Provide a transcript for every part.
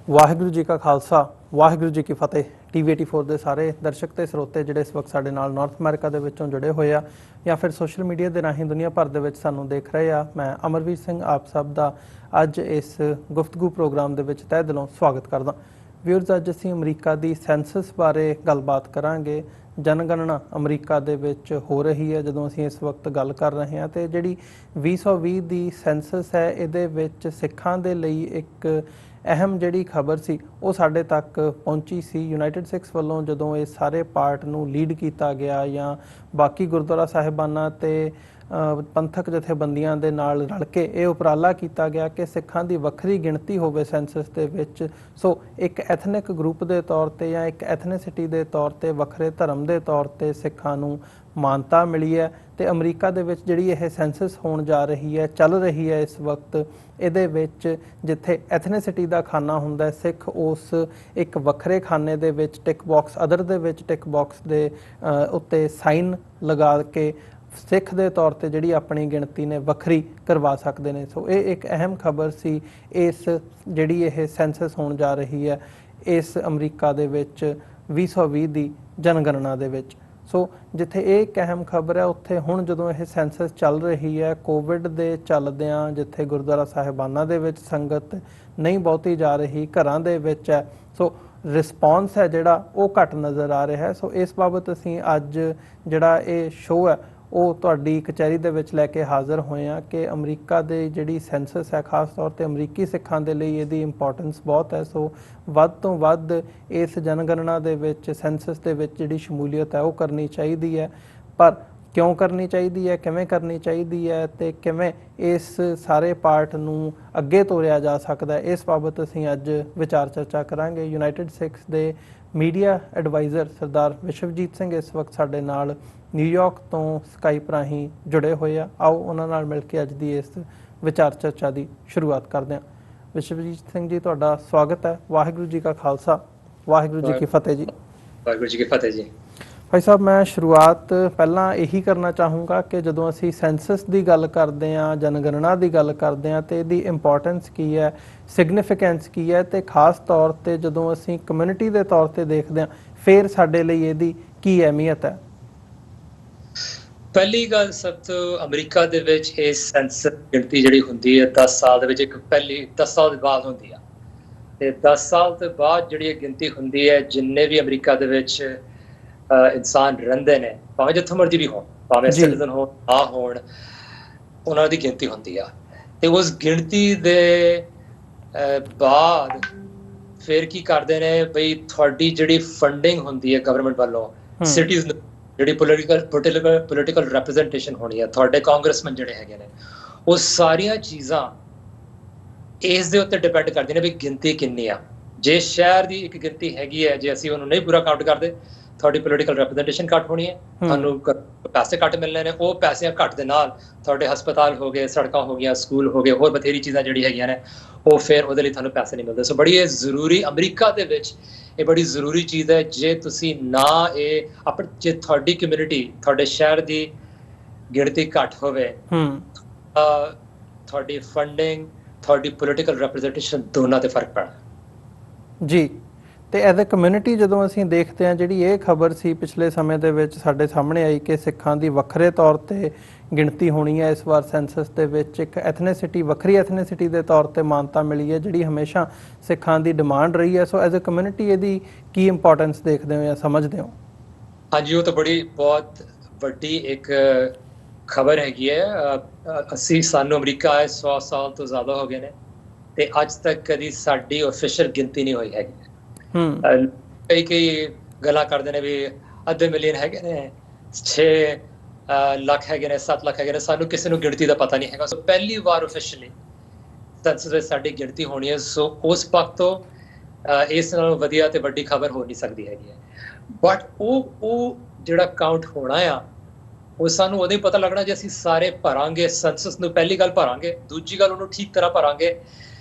ਵਾਹਿਗੁਰੂ ਜੀ ਕਾ ਖਾਲਸਾ ਵਾਹਿਗੁਰੂ ਜੀ ਕੀ ਫਤਿਹ। TV84 ਦੇ ਸਾਰੇ ਦਰਸ਼ਕ ਤੇ ਸਰੋਤੇ ਜਿਹੜੇ ਇਸ ਵਕਤ ਸਾਡੇ ਨਾਲ ਨਾਰਥ ਅਮਰੀਕਾ ਦੇ ਵਿੱਚੋਂ ਜੁੜੇ ਹੋਏ ਆ ਜਾਂ ਫਿਰ ਸੋਸ਼ਲ ਮੀਡੀਆ ਦੇ ਰਾਹੀਂ ਦੁਨੀਆ ਭਰ ਦੇ ਵਿੱਚ ਸਾਨੂੰ ਦੇਖ ਰਹੇ ਆ, ਮੈਂ ਅਮਰਵੀਰ ਸਿੰਘ ਆਪ ਸਭ ਦਾ ਅੱਜ ਇਸ ਗੁਫ਼ਤਗੂ ਪ੍ਰੋਗਰਾਮ ਦੇ ਵਿੱਚ ਤਹਿ ਦਿਲੋਂ ਸਵਾਗਤ ਕਰਦਾ। ਵਿਊਅਰਸ, ਅੱਜ ਅਸੀਂ ਅਮਰੀਕਾ ਦੀ ਸੈਂਸਸ ਬਾਰੇ ਗੱਲਬਾਤ ਕਰਾਂਗੇ। ਜਨਗਣਨਾ ਅਮਰੀਕਾ ਦੇ ਵਿੱਚ ਹੋ ਰਹੀ ਹੈ ਜਦੋਂ ਅਸੀਂ ਇਸ ਵਕਤ ਗੱਲ ਕਰ ਰਹੇ ਹਾਂ, ਤੇ ਜਿਹੜੀ 2020 ਦੀ ਸੈਂਸਸ ਹੈ ਇਹਦੇ ਵਿੱਚ ਸਿੱਖਾਂ ਦੇ ਲਈ ਇੱਕ ਅਹਿਮ ਜਿਹੜੀ ਖਬਰ ਸੀ ਉਹ ਸਾਡੇ ਤੱਕ ਪਹੁੰਚੀ ਸੀ। ਯੂਨਾਈਟਿਡ ਸਿੱਖਸ ਵੱਲੋਂ ਜਦੋਂ ਇਹ ਸਾਰੇ ਪਾਰਟ ਨੂੰ ਲੀਡ ਕੀਤਾ ਗਿਆ ਜਾਂ ਬਾਕੀ ਗੁਰਦੁਆਰਾ ਸਾਹਿਬਾਨਾਂ ਤੇ ਪੰਥਕ ਜਥੇਬੰਦੀਆਂ ਦੇ ਨਾਲ ਰਲ ਕੇ ਇਹ ਉਪਰਾਲਾ ਕੀਤਾ ਗਿਆ ਕਿ ਸਿੱਖਾਂ ਦੀ ਵੱਖਰੀ ਗਿਣਤੀ ਹੋਵੇ ਸੈਂਸਸ ਦੇ ਵਿੱਚ। ਸੋ ਇੱਕ ਐਥਨਿਕ ਗਰੁੱਪ ਦੇ ਤੌਰ ਤੇ ਜਾਂ ਇੱਕ ਐਥਨਿਸਿਟੀ ਦੇ ਤੌਰ ਤੇ ਵੱਖਰੇ ਧਰਮ ਦੇ ਤੌਰ ਤੇ ਸਿੱਖਾਂ ਨੂੰ ਮਾਨਤਾ ਮਿਲੀ ਹੈ। ਤੇ ਅਮਰੀਕਾ ਦੇ ਵਿੱਚ ਜਿਹੜੀ ਇਹ ਸੈਂਸਸ ਹੋਣ ਜਾ ਰਹੀ ਹੈ, ਚੱਲ ਰਹੀ ਹੈ ਇਸ ਵਕਤ, ਇਹਦੇ ਵਿੱਚ ਜਿੱਥੇ ਐਥਨਿਸਿਟੀ ਦਾ ਖਾਨਾ ਹੁੰਦਾ, ਸਿੱਖ ਉਸ ਇੱਕ ਵੱਖਰੇ ਖਾਨੇ ਦੇ ਵਿੱਚ ਟਿਕ ਬਾਕਸ ਅਦਰ ਦੇ ਵਿੱਚ ਟਿਕ ਬਾਕਸ ਦੇ ਉੱਤੇ ਸਾਈਨ ਲਗਾ ਕੇ ਸਿੱਖ ਦੇ ਤੌਰ ਤੇ ਜਿਹੜੀ ਆਪਣੀ ਗਿਣਤੀ ਨੇ ਵੱਖਰੀ ਕਰਵਾ ਸਕਦੇ ਨੇ। ਸੋ ਇਹ ਇੱਕ ਅਹਿਮ ਖਬਰ ਸੀ ਇਸ ਜਿਹੜੀ ਇਹ ਸੈਂਸਸ ਹੋਣ ਜਾ ਰਹੀ ਹੈ ਇਸ ਅਮਰੀਕਾ ਦੇ ਵਿੱਚ 2020 ਦੀ ਜਨਗਣਨਾ ਦੇ ਵਿੱਚ। ਸੋ ਜਿੱਥੇ ਇਹ ਇੱਕ ਅਹਿਮ ਖਬਰ ਹੈ, ਉੱਥੇ ਹੁਣ ਜਦੋਂ ਇਹ ਸੈਂਸਸ ਚੱਲ ਰਹੀ ਹੈ ਕੋਵਿਡ ਦੇ ਚੱਲਦਿਆਂ, ਜਿੱਥੇ ਗੁਰਦੁਆਰਾ ਸਾਹਿਬਾਨਾਂ ਦੇ ਵਿੱਚ ਸੰਗਤ ਨਹੀਂ ਬਹੁਤੀ ਜਾ ਰਹੀ, ਘਰਾਂ ਦੇ ਵਿੱਚ ਹੈ, ਸੋ ਰਿਸਪੌਂਸ ਹੈ ਜਿਹੜਾ ਉਹ ਘੱਟ ਨਜ਼ਰ ਆ ਰਿਹਾ ਹੈ। ਸੋ ਇਸ ਬਾਬਤ ਅਸੀਂ ਅੱਜ ਜਿਹੜਾ ਇਹ ਸ਼ੋਅ ਹੈ ਉਹ ਤੁਹਾਡੀ ਕਚਹਿਰੀ ਦੇ ਵਿੱਚ ਲੈ ਕੇ ਹਾਜ਼ਰ ਹੋਏ ਹਾਂ ਕਿ ਅਮਰੀਕਾ ਦੇ ਜਿਹੜੀ ਸੈਂਸਸ ਹੈ, ਖਾਸ ਤੌਰ ਤੇ ਅਮਰੀਕੀ ਸਿੱਖਾਂ ਦੇ ਲਈ ਇਹਦੀ ਇੰਪੋਰਟੈਂਸ ਬਹੁਤ ਹੈ। ਸੋ ਵੱਧ ਤੋਂ ਵੱਧ ਇਸ ਜਨਗਣਨਾ ਦੇ ਵਿੱਚ, ਸੈਂਸਸ ਦੇ ਵਿੱਚ ਜਿਹੜੀ ਸ਼ਮੂਲੀਅਤ ਹੈ ਉਹ ਕਰਨੀ ਚਾਹੀਦੀ ਹੈ। ਪਰ ਕਿਉਂ ਕਰਨੀ ਚਾਹੀਦੀ ਹੈ, ਕਿਵੇਂ ਕਰਨੀ ਚਾਹੀਦੀ ਹੈ ਤੇ ਕਿਵੇਂ ਇਸ ਸਾਰੇ ਪਾਰਟ ਨੂੰ ਅੱਗੇ ਤੋਰਿਆ ਜਾ ਸਕਦਾ ਹੈ, ਇਸ ਬਾਬਤ ਅਸੀਂ ਅੱਜ ਵਿਚਾਰ ਚਰਚਾ ਕਰਾਂਗੇ। ਯੂਨਾਈਟਿਡ ਸਿੱਖਸ ਦੇ ਮੀਡੀਆ ਐਡਵਾਈਜ਼ਰ ਸਰਦਾਰ ਵਿਸ਼ਵਜੀਤ ਸਿੰਘ ਇਸ ਵਕਤ ਸਾਡੇ ਨਾਲ ਨਿਊਯਾਰਕ ਤੋਂ ਸਕਾਈਪ ਰਾਹੀਂ ਜੁੜੇ ਹੋਏ ਆ। ਆਓ ਉਹਨਾਂ ਨਾਲ ਮਿਲ ਕੇ ਅੱਜ ਦੀ ਇਸ ਵਿਚਾਰ ਚਰਚਾ ਦੀ ਸ਼ੁਰੂਆਤ ਕਰਦੇ ਹਾਂ। ਵਿਸ਼ਵਜੀਤ ਸਿੰਘ ਜੀ, ਤੁਹਾਡਾ ਸਵਾਗਤ ਹੈ। ਵਾਹਿਗੁਰੂ ਜੀ ਕਾ ਖਾਲਸਾ ਵਾਹਿਗੁਰੂ ਜੀ ਕੀ ਫਤਿਹ ਜੀ। ਵਾਹਿਗੁਰੂ ਜੀ ਕੀ ਫਤਿਹ ਜੀ। ਭਾਈ ਸਾਹਿਬ, ਮੈਂ ਸ਼ੁਰੂਆਤ ਪਹਿਲਾਂ ਇਹੀ ਕਰਨਾ ਚਾਹੂੰਗਾ ਕਿ ਜਦੋਂ ਅਸੀਂ ਸੈਂਸਸ ਦੀ ਗੱਲ ਕਰਦੇ ਹਾਂ, ਜਨਗਣਨਾ ਦੀ ਗੱਲ ਕਰਦੇ ਹਾਂ, ਤੇ ਇਹਦੀ ਇੰਪੋਰਟੈਂਸ ਕੀ ਹੈ, ਸਿਗਨੀਫੀਕੈਂਸ ਕੀ ਹੈ, ਤੇ ਖਾਸ ਤੌਰ ਤੇ ਜਦੋਂ ਅਸੀਂ ਕਮਿਊਨਿਟੀ ਦੇ ਤੌਰ ਤੇ ਦੇਖਦੇ ਹਾਂ ਫਿਰ ਸਾਡੇ ਲਈ ਇਹਦੀ ਕੀ ਅਹਿਮੀਅਤ ਹੈ? ਪਹਿਲੀ ਗੱਲ, ਸਭ ਤੋਂ ਅਮਰੀਕਾ ਦੇ ਵਿੱਚ ਇਹ ਸੈਂਸਸ ਗਿਣਤੀ ਜਿਹੜੀ ਹੁੰਦੀ ਹੈ 10 ਸਾਲ ਦੇ ਵਿੱਚ ਇੱਕ ਪਹਿਲੀ 10 ਸਾਲ ਦੇ ਬਾਅਦ ਹੁੰਦੀ ਆ, ਤੇ 10 ਸਾਲ ਤੋਂ ਬਾਅਦ ਜਿਹੜੀ ਇਹ ਗਿਣਤੀ ਹੁੰਦੀ ਹੈ, ਜਿੰਨੇ ਵੀ ਅਮਰੀਕਾ ਦੇ ਵਿੱਚ ਇਨਸਾਨ ਰਹਿੰਦੇ ਨੇ, ਭਾਵੇਂ ਜਿੱਥੋਂ ਮਰਜ਼ੀ ਵੀ ਹੋਣ, ਭਾਵੇਂ ਸਿਟੀਜ਼ਨ ਹੋਣ ਨਾ ਹੋਣ, ਉਹਨਾਂ ਦੀ ਗਿਣਤੀ ਹੁੰਦੀ ਆ। ਤੇ ਉਸ ਗਿਣਤੀ ਦੇ ਬਾਅਦ ਫਿਰ ਕੀ ਕਰਦੇ ਨੇ ਬਈ, ਤੁਹਾਡੀ ਜਿਹੜੀ ਫੰਡਿੰਗ ਹੁੰਦੀ ਹੈ ਗਵਰਨਮੈਂਟ ਵੱਲੋਂ, ਸਿਟੀਜ਼ ਜਿਹੜੀ ਪੋਲੀਟੀਕਲ ਰਿਪਰੈਜ਼ੈਂਟੇਸ਼ਨ ਹੋਣੀ ਹੈ, ਤੁਹਾਡੇ ਕਾਂਗਰਸਮੈਨ ਜਿਹੜੇ ਹੈਗੇ ਨੇ, ਉਹ ਸਾਰੀਆਂ ਚੀਜ਼ਾਂ ਇਸ ਦੇ ਉੱਤੇ ਡਿਪੈਂਡ ਕਰਦੀਆਂ ਨੇ ਵੀ ਗਿਣਤੀ ਕਿੰਨੀ ਆ। ਜੇ ਸ਼ਹਿਰ ਦੀ ਇੱਕ ਗਿਣਤੀ ਹੈਗੀ ਹੈ, ਜੇ ਅਸੀਂ ਉਹਨੂੰ ਨਹੀਂ ਪੂਰਾ ਕਾਊਂਟ ਕਰਦੇ, ਤੁਹਾਡੀ ਪੋਲੀਟੀਕਲ ਰਿਪਰੈਜ਼ੈਂਟੇਸ਼ਨ ਘੱਟ ਹੋਣੀ ਹੈ, ਤੁਹਾਨੂੰ ਪੈਸੇ ਘੱਟ ਮਿਲਣੇ ਨੇ। ਉਹ ਪੈਸਿਆਂ ਘੱਟ ਦੇ ਨਾਲ ਤੁਹਾਡੇ ਹਸਪਤਾਲ ਹੋ ਗਏ, ਸੜਕਾਂ ਹੋ ਗਈਆਂ, ਸਕੂਲ ਹੋ ਗਏ, ਹੋਰ ਬਥੇਰੀ ਚੀਜ਼ਾਂ ਜਿਹੜੀ ਹੈਗੀਆਂ ਨੇ, ਉਹ ਫਿਰ ਉਹਦੇ ਲਈ ਤੁਹਾਨੂੰ ਪੈਸੇ ਨਹੀਂ ਮਿਲਦੇ। ਸੋ ਬੜੀ ਇਹ ਜ਼ਰੂਰੀ, ਅਮਰੀਕਾ ਦੇ ਵਿੱਚ ਇਹ ਬੜੀ ਜ਼ਰੂਰੀ ਚੀਜ਼ ਹੈ। ਜੇ ਤੁਸੀਂ ਨਾ ਇਹ ਜੇ ਤੁਹਾਡੀ ਕਮਿਊਨਿਟੀ, ਤੁਹਾਡੇ ਸ਼ਹਿਰ ਦੀ ਗਿਣਤੀ ਘੱਟ ਹੋਵੇ, ਤੁਹਾਡੀ ਫੰਡਿੰਗ, ਤੁਹਾਡੀ ਪੋਲੀਟੀਕਲ ਰਿਪਰੈਜ਼ੈਂਟੇਸ਼ਨ ਦੋਨਾਂ ਤੇ ਫਰਕ ਪੈਣਾ ਜੀ। ਤੇ ਐਜ਼ ਅ ਕਮਿਊਨਿਟੀ ਜਦੋਂ ਅਸੀਂ ਦੇਖਦੇ ਹਾਂ, ਜਿਹੜੀ ਇਹ ਖਬਰ ਸੀ ਪਿਛਲੇ ਸਮੇਂ ਦੇ ਵਿੱਚ ਸਾਡੇ ਸਾਹਮਣੇ ਆਈ ਕਿ ਸਿੱਖਾਂ ਦੀ ਵੱਖਰੇ ਤੌਰ ਤੇ ਗਿਣਤੀ ਹੋਣੀ ਹੈ ਇਸ ਵਾਰ ਸੈਂਸਸ ਦੇ ਵਿੱਚ, ਇੱਕ ਐਥਨਿਸਿਟੀ, ਵੱਖਰੀ ਐਥਨਿਸਿਟੀ ਦੇ ਤੌਰ ਤੇ ਮਾਨਤਾ ਮਿਲੀ ਹੈ ਜਿਹੜੀ ਹਮੇਸ਼ਾ ਸਿੱਖਾਂ ਦੀ ਡਿਮਾਂਡ ਰਹੀ ਹੈ। ਸੋ ਐਜ਼ ਅ ਕਮਿਊਨਿਟੀ ਇਹਦੀ ਕੀ ਇੰਪੋਰਟੈਂਸ ਦੇਖਦੇ ਹੋ ਜਾਂ ਸਮਝਦੇ ਹੋ? ਹਾਂਜੀ, ਉਹ ਤਾਂ ਬਹੁਤ ਵੱਡੀ ਇੱਕ ਖਬਰ ਹੈਗੀ ਹੈ। ਸਾਨੂੰ ਅਮਰੀਕਾ ਆਏ 100 ਸਾਲ ਤੋਂ ਜ਼ਿਆਦਾ ਹੋ ਗਏ ਨੇ, ਤੇ ਅੱਜ ਤੱਕ ਕਦੀ ਸਾਡੀ ਆਫੀਸ਼ੀਅਲ ਗਿਣਤੀ ਨਹੀਂ ਹੋਈ ਹੈਗੀ। ਕਈ ਗੱਲਾਂ ਕਰਦੇ ਨੇ ਵੀ ਅੱਧੇ ਮਿਲੀਅਨ ਹੈਗੇ ਨੇ, 6 ਲੱਖ ਹੈਗੇ ਨੇ, 7 ਲੱਖ ਹੈਗੇ ਨੇ, ਸਾਨੂੰ ਕਿਸੇ ਨੂੰ ਗਿਣਤੀ ਦਾ ਪਤਾ ਨਹੀਂ ਹੈਗਾ। ਸੋ ਪਹਿਲੀ ਵਾਰ ਆਫੀਸ਼ੀਅਲੀ ਸੈਂਸਸ ਵਿੱਚ ਸਾਡੀ ਗਿਣਤੀ ਹੋਣੀ ਹੈ। ਸੋ ਉਸ ਪੱਖ ਤੋਂ ਇਸ ਨਾਲੋਂ ਵਧੀਆ ਤੇ ਵੱਡੀ ਖਬਰ ਹੋ ਨਹੀਂ ਸਕਦੀ ਹੈਗੀ ਹੈ। ਬਟ ਉਹ ਜਿਹੜਾ ਕਾਊਂਟ ਹੋਣਾ ਆ, ਉਹ ਸਾਨੂੰ ਉਦੋਂ ਹੀ ਪਤਾ ਲੱਗਣਾ ਜੇ ਅਸੀਂ ਸਾਰੇ ਭਰਾਂਗੇ ਸੈਂਸਸ ਨੂੰ। ਪਹਿਲੀ ਗੱਲ ਭਰਾਂਗੇ, ਦੂਜੀ ਗੱਲ ਉਹਨੂੰ ਠੀਕ ਤਰ੍ਹਾਂ ਭਰਾਂਗੇ।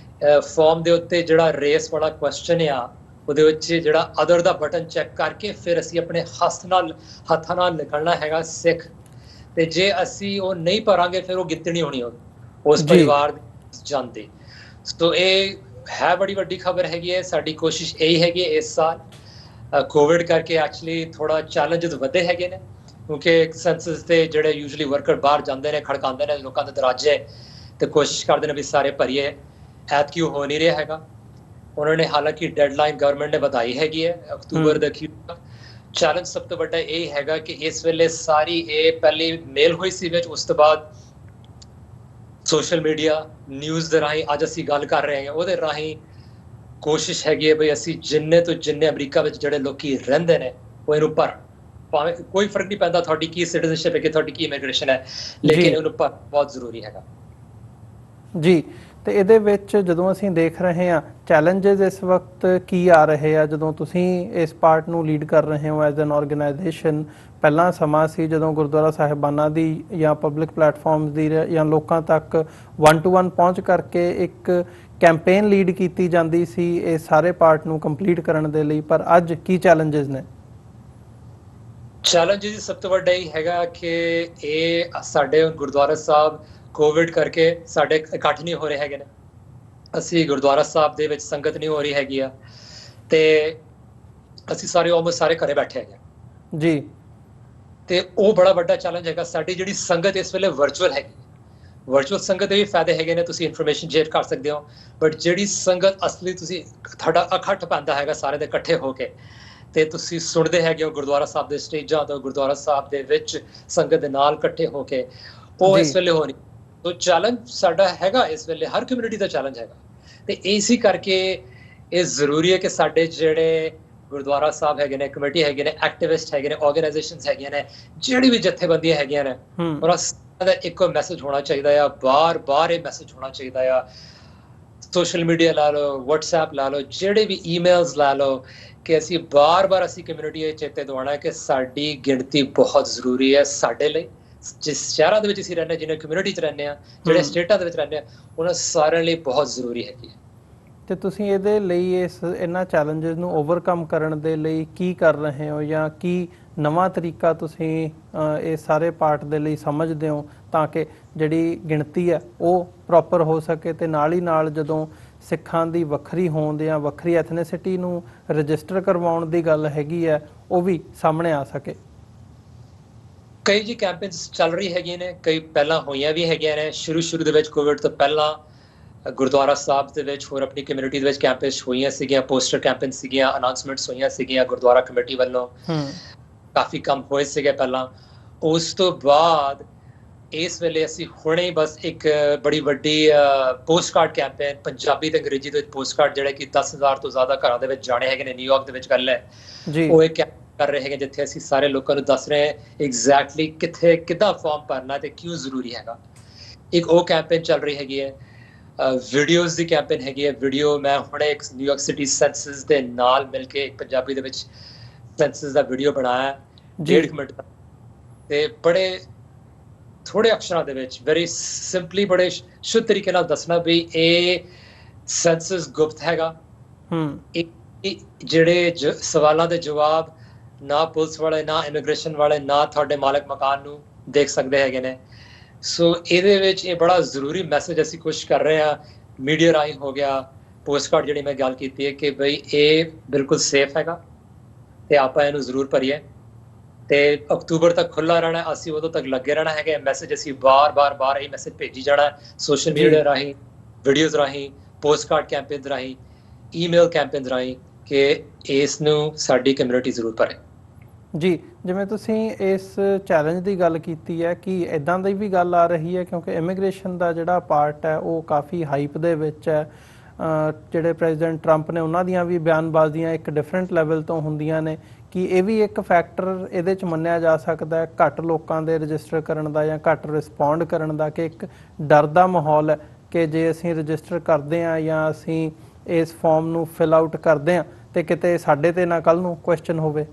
ਫਾਰਮ ਦੇ ਉੱਤੇ ਜਿਹੜਾ ਰੇਸ ਵਾਲਾ ਕੁਐਸਚਨ ਆ, ਉਹਦੇ ਵਿੱਚ ਜਿਹੜਾ ਅਦਰ ਦਾ ਬਟਨ ਚੈੱਕ ਕਰਕੇ ਫਿਰ ਅਸੀਂ ਆਪਣੇ ਹੱਥਾਂ ਨਾਲ ਨਿਕਲਣਾ ਹੈਗਾ ਸਿੱਖ। ਤੇ ਜੇ ਅਸੀਂ ਉਹ ਨਹੀਂ ਭਰਾਂਗੇ ਫਿਰ ਉਹ ਗਿਣਤੀ ਨਹੀਂ ਹੋਣੀ ਉਸ ਪਰਿਵਾਰ ਜਾਂਦੇ। ਸੋ ਇਹ ਹੈ ਬੜੀ ਵੱਡੀ ਖਬਰ ਹੈਗੀ ਹੈ। ਸਾਡੀ ਕੋਸ਼ਿਸ਼ ਇਹੀ ਹੈਗੀ ਹੈ ਇਸ ਸਾਲ ਕੋਵਿਡ ਕਰਕੇ ਐਕਚੁਅਲੀ ਥੋੜਾ ਚੈਲੰਜਸ ਵਧੇ ਹੈਗੇ ਨੇ, ਕਿਉਂਕਿ ਸੈਂਸਸ ਤੇ ਜਿਹੜੇ ਯੂਜੂਅਲੀ ਵਰਕਰ ਬਾਹਰ ਜਾਂਦੇ ਨੇ, ਖੜਕਾਉਂਦੇ ਨੇ ਲੋਕਾਂ ਦੇ ਦਰਵਾਜ਼ੇ ਤੇ ਕੋਸ਼ਿਸ਼ ਕਰਦੇ ਨੇ ਵੀ ਸਾਰੇ ਭਰੀਏ, ਐਤਕੀ ਹੋ ਨਹੀਂ ਰਿਹਾ ਹੈਗਾ। ਉਹਨਾਂ ਨੇ ਹਾਲਾਂਕਿ ਡੈਡਲਾਈਨ ਗਵਰਨਮੈਂਟ ਨੇ ਵਧਾਈ ਹੈਗੀ ਹੈ ਅਕਤੂਬਰ ਦੇ ਅਖੀਰ ਤੱਕ। ਚੈਲੰਜ ਸਭ ਤੋਂ ਵੱਡਾ ਇਹ ਹੈਗਾ ਕਿ ਇਸ ਵੇਲੇ ਸਾਰੀ ਇਹ ਪਹਿਲੀ ਮੇਲ ਹੋਈ ਸੀ ਵਿੱਚ, ਉਸ ਤੋਂ ਬਾਅਦ ਸੋਸ਼ਲ ਮੀਡੀਆ ਨਿਊਜ਼ ਦੇ ਰਾਹੀਂ ਅੱਜ ਅਸੀਂ ਗੱਲ ਕਰ ਰਹੇ ਹਾਂ, ਉਹਦੇ ਰਾਹੀਂ ਕੋਸ਼ਿਸ਼ ਹੈਗੀ ਹੈ ਵੀ ਅਸੀਂ ਜਿੰਨੇ ਤੋਂ ਜਿੰਨੇ ਅਮਰੀਕਾ ਵਿੱਚ ਜਿਹੜੇ ਲੋਕੀ ਰਹਿੰਦੇ ਨੇ ਉਹ ਇਹਨੂੰ ਭਰਨ। ਭਾਵੇਂ ਕੋਈ ਫਰਕ ਨਹੀਂ ਪੈਂਦਾ ਤੁਹਾਡੀ ਕੀ ਸਿਟੀਜ਼ਨਸ਼ਿਪ ਹੈ, ਕਿ ਤੁਹਾਡੀ ਕੀ ਇਮੀਗ੍ਰੇਸ਼ਨ ਹੈ, ਲੇਕਿਨ ਇਹਨੂੰ ਭਰਨਾ ਬਹੁਤ ਜ਼ਰੂਰੀ ਹੈਗਾ ਜੀ। ਤੇ ਇਹਦੇ ਵਿੱਚ ਜਦੋਂ ਅਸੀਂ ਦੇਖ ਰਹੇ ਹਾਂ ਚੈਲੰਜਸ ਇਸ ਵਕਤ ਕੀ ਆ ਰਹੇ ਆ, ਜਦੋਂ ਤੁਸੀਂ ਇਸ ਪਾਰਟ ਨੂੰ ਲੀਡ ਕਰ ਰਹੇ ਹੋ ਐਜ਼ ਐਨ ਆਰਗੇਨਾਈਜੇਸ਼ਨ, ਪਹਿਲਾਂ ਸਮਾਂ ਸੀ ਜਦੋਂ ਗੁਰਦੁਆਰਾ ਸਾਹਿਬਾਨਾਂ ਦੀ ਜਾਂ ਪਬਲਿਕ ਪਲੇਟਫਾਰਮਸ ਦੀ ਜਾਂ ਲੋਕਾਂ ਤੱਕ 1-to-1 ਪਹੁੰਚ ਕਰਕੇ ਇੱਕ ਕੈਂਪੇਨ ਲੀਡ ਕੀਤੀ ਜਾਂਦੀ ਸੀ ਇਹ ਸਾਰੇ ਪਾਰਟ ਨੂੰ ਕੰਪਲੀਟ ਕਰਨ ਦੇ ਲਈ, ਪਰ ਅੱਜ ਕੀ ਚੈਲੰਜਸ ਨੇ? ਚੈਲੰਜ ਸਭ ਤੋਂ ਵੱਡਾ ਇਹ ਹੈਗਾ ਕਿ ਇਹ ਸਾਡੇ ਗੁਰਦੁਆਰਾ ਸਾਹਿਬ ਕੋਵਿਡ ਕਰਕੇ ਸਾਡੇ ਇਕੱਠ ਨਹੀਂ ਹੋ ਰਹੇ ਹੈਗੇ ਨੇ, ਅਸੀਂ ਗੁਰਦੁਆਰਾ ਸਾਹਿਬ ਦੇ ਵਿੱਚ ਸੰਗਤ ਨਹੀਂ ਹੋ ਰਹੀ ਹੈਗੀ ਆ, ਤੇ ਅਸੀਂ ਸਾਰੇ ਆਲਮੋਸਟ ਸਾਰੇ ਘਰੇ ਬੈਠੇ ਹੈਗੇ ਜੀ। ਤੇ ਉਹ ਬੜਾ ਵੱਡਾ ਚੈਲੰਜ ਹੈਗਾ। ਸਾਡੀ ਜਿਹੜੀ ਸੰਗਤ ਇਸ ਵੇਲੇ ਵਰਚੁਅਲ ਹੈਗੀ, ਵਰਚੁਅਲ ਸੰਗਤ ਦੇ ਵੀ ਫਾਇਦੇ ਹੈਗੇ ਨੇ, ਤੁਸੀਂ ਇਨਫੋਰਮੇਸ਼ਨ ਸ਼ੇਅਰ ਕਰ ਸਕਦੇ ਹੋ, ਬਟ ਜਿਹੜੀ ਸੰਗਤ ਅਸਲੀ ਤੁਸੀਂ ਤੁਹਾਡਾ ਇਕੱਠ ਪੈਂਦਾ ਹੈਗਾ ਸਾਰੇ ਦੇ ਇਕੱਠੇ ਹੋ ਕੇ, ਤੇ ਤੁਸੀਂ ਸੁਣਦੇ ਹੈਗੇ ਹੋ ਗੁਰਦੁਆਰਾ ਸਾਹਿਬ ਦੇ ਸਟੇਜਾਂ ਤੋਂ, ਗੁਰਦੁਆਰਾ ਸਾਹਿਬ ਦੇ ਵਿੱਚ ਸੰਗਤ ਦੇ ਨਾਲ ਇਕੱਠੇ ਹੋ ਕੇ, ਉਹ ਇਸ ਵੇਲੇ ਹੋ ਨਹੀਂ। ਤੋ ਚੈਲੰਜ ਸਾਡਾ ਹੈਗਾ ਇਸ ਵੇਲੇ, ਹਰ ਕਮਿਊਨਿਟੀ ਦਾ ਚੈਲੰਜ ਹੈਗਾ, ਤੇ ਇਸੇ ਕਰਕੇ ਇਹ ਜ਼ਰੂਰੀ ਹੈ ਕਿ ਸਾਡੇ ਜਿਹੜੇ ਗੁਰਦੁਆਰਾ ਸਾਹਿਬ ਹੈਗੇ ਨੇ, ਕਮੇਟੀ ਹੈਗੇ ਨੇ, ਐਕਟਿਵਿਸਟ ਹੈਗੇ ਨੇ, ਆਰਗੇਨਾਈਜੇਸ਼ਨਸ ਹੈਗੀਆਂ ਨੇ, ਜਿਹੜੀ ਵੀ ਜਥੇਬੰਦੀਆਂ ਹੈਗੀਆਂ ਨੇ, ਔਰ ਦਾ ਇੱਕੋ ਮੈਸੇਜ ਹੋਣਾ ਚਾਹੀਦਾ ਆ, ਬਾਰ-ਬਾਰ ਇਹ ਮੈਸੇਜ ਹੋਣਾ ਚਾਹੀਦਾ ਆ। ਸੋਸ਼ਲ ਮੀਡੀਆ ਲਾ ਲਓ, WhatsApp ਲਾ ਲਓ, ਜਿਹੜੇ ਵੀ ਈਮੇਲਸ ਲਾ ਲਓ, ਕਿ ਅਸੀਂ ਬਾਰ-ਬਾਰ ਅਸੀਂ ਕਮਿਊਨਿਟੀ ਇਹ ਚੇਤੇ ਦਿਵਾਉਣਾ ਕਿ ਸਾਡੀ ਗਿਣਤੀ ਬਹੁਤ ਜ਼ਰੂਰੀ ਹੈ ਸਾਡੇ ਲਈ। ਜਿਸ ਸ਼ਹਿਰਾਂ ਦੇ ਵਿੱਚ ਅਸੀਂ ਰਹਿੰਦੇ, ਜਿਹਨੇ ਕਮਿਊਨਿਟੀ 'ਚ ਰਹਿੰਦੇ ਹਾਂ, ਜਿਹੜੇ ਸਟੇਟਾਂ ਦੇ ਵਿੱਚ ਰਹਿੰਦੇ ਹਾਂ, ਉਹਨਾਂ ਸਾਰਿਆਂ ਲਈ ਬਹੁਤ ਜ਼ਰੂਰੀ ਹੈਗੀ ਹੈ। ਤੇ ਤੁਸੀਂ ਇਹਦੇ ਲਈ ਇਹਨਾਂ ਚੈਲੰਜਸ ਨੂੰ ਓਵਰਕਮ ਕਰਨ ਦੇ ਲਈ ਕੀ ਕਰ ਰਹੇ ਹੋ, ਜਾਂ ਕੀ ਨਵਾਂ ਤਰੀਕਾ ਤੁਸੀਂ ਇਹ ਸਾਰੇ ਪਾਰਟ ਦੇ ਲਈ ਸਮਝਦੇ ਹੋ ਤਾਂ ਕਿ ਜਿਹੜੀ ਗਿਣਤੀ ਹੈ ਉਹ ਪ੍ਰੋਪਰ ਹੋ ਸਕੇ, ਤੇ ਨਾਲ ਹੀ ਨਾਲ ਜਦੋਂ ਸਿੱਖਾਂ ਦੀ ਵੱਖਰੀ ਹੋਂਦ ਜਾਂ ਵੱਖਰੀ ਐਥਨਿਸਿਟੀ ਨੂੰ ਰਜਿਸਟਰ ਕਰਵਾਉਣ ਦੀ ਗੱਲ ਹੈਗੀ ਹੈ ਉਹ ਵੀ ਸਾਹਮਣੇ ਆ ਸਕੇ? ਕਈ ਜੀ ਕੈਂਪੇਨਸ ਚੱਲ ਰਹੀ ਹੈਗੀਆਂ ਨੇ, ਕਈ ਪਹਿਲਾਂ ਹੋਈਆਂ ਵੀ ਹੈਗੀਆਂ ਨੇ। ਸ਼ੁਰੂ ਦੇ ਵਿੱਚ ਕੋਵਿਡ ਤੋਂ ਪਹਿਲਾਂ ਗੁਰਦੁਆਰਾ ਸਾਹਿਬ ਦੇ ਵਿੱਚ ਹੋਰ ਆਪਣੀ ਕਮਿਊਨਿਟੀ ਦੇ ਵਿੱਚ ਕੈਂਪੇਨਸ ਹੋਈਆਂ ਸੀਗੀਆਂ, ਪੋਸਟਰ ਕੈਂਪੇਨ ਸੀਗੀਆਂ, ਅਨਾਉਂਸਮੈਂਟਸ ਹੋਈਆਂ ਸੀਗੀਆਂ ਗੁਰਦੁਆਰਾ ਕਮੇਟੀ ਵੱਲੋਂ, ਕਾਫੀ ਕੰਮ ਹੋਏ ਸੀਗੇ ਪਹਿਲਾਂ। ਉਸ ਤੋਂ ਬਾਅਦ ਇਸ ਵੇਲੇ ਅਸੀਂ ਹੁਣੇ ਬਸ ਇੱਕ ਬੜੀ ਵੱਡੀ ਪੋਸਟ ਕਾਰਡ ਕੈਂਪੇਨ ਪੰਜਾਬੀ ਤੇ ਅੰਗਰੇਜ਼ੀ ਦੇ ਵਿੱਚ ਪੋਸਟ ਕਾਰਡ ਜਿਹੜੇ ਕਿ 10,000 ਤੋਂ ਜ਼ਿਆਦਾ ਘਰਾਂ ਦੇ ਵਿੱਚ ਜਾਣੇ ਹੈਗੇ ਨੇ, ਨਿਊਯਾਰਕ ਦੇ ਵਿੱਚ ਗੱਲ ਹੈ, ਉਹ ਇੱਕ ਕਰ ਰਹੇ ਹੈਗੇ ਜਿੱਥੇ ਅਸੀਂ ਸਾਰੇ ਲੋਕਾਂ ਨੂੰ ਦੱਸ ਰਹੇ ਹਾਂ ਐਗਜ਼ੈਕਟਲੀ ਕਿੱਥੇ ਕਿੱਦਾਂ ਫਾਰਮ ਭਰਨਾ ਤੇ ਕਿਉਂ ਜ਼ਰੂਰੀ ਹੈਗਾ। ਇੱਕ ਉਹ ਕੈਂਪੇਨ ਚੱਲ ਰਹੀ ਹੈਗੀ ਹੈ। ਵੀਡੀਓਜ਼ ਦੀ ਕੈਂਪੇਨ ਹੈਗੀ ਹੈ। ਵੀਡੀਓ ਮੈਂ ਹੁਣੇ ਇੱਕ ਨਿਊਯਾਰਕ ਸਿਟੀ ਸੈਂਸਸ ਦੇ ਨਾਲ ਮਿਲ ਕੇ ਇੱਕ ਪੰਜਾਬੀ ਦੇ ਵਿੱਚ ਸੈਂਸਸ ਦਾ ਵੀਡੀਓ ਬਣਾਇਆ 1.5 ਮਿੰਟ ਦਾ, ਤੇ ਬੜੇ ਥੋੜੇ ਅਕਸ਼ਰਾਂ ਦੇ ਵਿੱਚ ਵੈਰੀ ਸਿੰਪਲੀ ਬੜੇ ਸ਼ੁੱਧ ਤਰੀਕੇ ਨਾਲ ਦੱਸਣਾ ਵੀ ਇਹ ਸੈਂਸਸ ਗੁਪਤ ਹੈਗਾ। ਜਿਹੜੇ ਸਵਾਲਾਂ ਦੇ ਜਵਾਬ ਨਾ ਪੁਲਿਸ ਵਾਲੇ, ਨਾ ਇਮੀਗ੍ਰੇਸ਼ਨ ਵਾਲੇ, ਨਾ ਤੁਹਾਡੇ ਮਾਲਕ ਮਕਾਨ ਨੂੰ ਦੇਖ ਸਕਦੇ ਹੈਗੇ ਨੇ। ਸੋ ਇਹਦੇ ਵਿੱਚ ਇਹ ਬੜਾ ਜ਼ਰੂਰੀ ਮੈਸੇਜ ਅਸੀਂ ਕੋਸ਼ਿਸ਼ ਕਰ ਰਹੇ ਹਾਂ ਮੀਡੀਆ ਰਾਹੀਂ ਹੋ ਗਿਆ, ਪੋਸਟ ਕਾਰਡ ਜਿਹੜੀ ਮੈਂ ਗੱਲ ਕੀਤੀ ਹੈ ਕਿ ਬਈ ਇਹ ਬਿਲਕੁਲ ਸੇਫ ਹੈਗਾ ਤੇ ਆਪਾਂ ਇਹਨੂੰ ਜ਼ਰੂਰ ਭਰੀਏ, ਤੇ ਅਕਤੂਬਰ ਤੱਕ ਖੁੱਲਾ ਰਹਿਣਾ, ਅਸੀਂ ਉਦੋਂ ਤੱਕ ਲੱਗੇ ਰਹਿਣਾ ਹੈਗਾ। ਮੈਸੇਜ ਅਸੀਂ ਬਾਰ-ਬਾਰ ਇਹ ਮੈਸੇਜ ਭੇਜੀ ਜਾਣਾ ਸੋਸ਼ਲ ਮੀਡੀਆ ਰਾਹੀਂ, ਵੀਡੀਓਜ਼ ਰਾਹੀਂ, ਪੋਸਟ ਕਾਰਡ ਕੈਂਪੇਨ ਰਾਹੀਂ, ਈਮੇਲ ਕੈਂਪੇਨ ਰਾਹੀਂ ਕਿ ਇਸ ਨੂੰ ਸਾਡੀ ਕਮਿਊਨਿਟੀ ਜ਼ਰੂਰ ਭਰੇ। ਜੀ, ਜਿਵੇਂ ਤੁਸੀਂ ਇਸ ਚੈਲੰਜ ਦੀ ਗੱਲ ਕੀਤੀ ਹੈ ਕਿ ਇੱਦਾਂ ਦੀ ਵੀ ਗੱਲ ਆ ਰਹੀ ਹੈ ਕਿਉਂਕਿ ਇਮੀਗ੍ਰੇਸ਼ਨ ਦਾ ਜਿਹੜਾ ਪਾਰਟ ਹੈ ਉਹ ਕਾਫੀ ਹਾਈਪ ਦੇ ਵਿੱਚ ਹੈ। ਜਿਹੜੇ ਪ੍ਰੈਜ਼ੀਡੈਂਟ ਟਰੰਪ ਨੇ ਉਹਨਾਂ ਦੀਆਂ ਵੀ ਬਿਆਨਬਾਜ਼ੀਆਂ ਇੱਕ ਡਿਫਰੈਂਟ ਲੈਵਲ ਤੋਂ ਹੁੰਦੀਆਂ ਨੇ, ਕਿ ਇਹ ਵੀ ਇੱਕ ਫੈਕਟਰ ਇਹਦੇ 'ਚ ਮੰਨਿਆ ਜਾ ਸਕਦਾ ਹੈ ਘੱਟ ਲੋਕਾਂ ਦੇ ਰਜਿਸਟਰ ਕਰਨ ਦਾ ਜਾਂ ਘੱਟ ਰਿਸਪੌਂਡ ਕਰਨ ਦਾ, ਕਿ ਇੱਕ ਡਰ ਦਾ ਮਾਹੌਲ ਹੈ ਕਿ ਜੇ ਅਸੀਂ ਰਜਿਸਟਰ ਕਰਦੇ ਹਾਂ ਜਾਂ ਅਸੀਂ ਇਸ ਫਾਰਮ ਨੂੰ ਫਿਲ ਆਊਟ ਕਰਦੇ ਹਾਂ ਤੇ ਕਿਤੇ ਸਾਡੇ ਤੇ ਨਾ ਕੱਲ੍ਹ ਨੂੰ ਕੁਐਸਚਨ ਹੋਵੇ?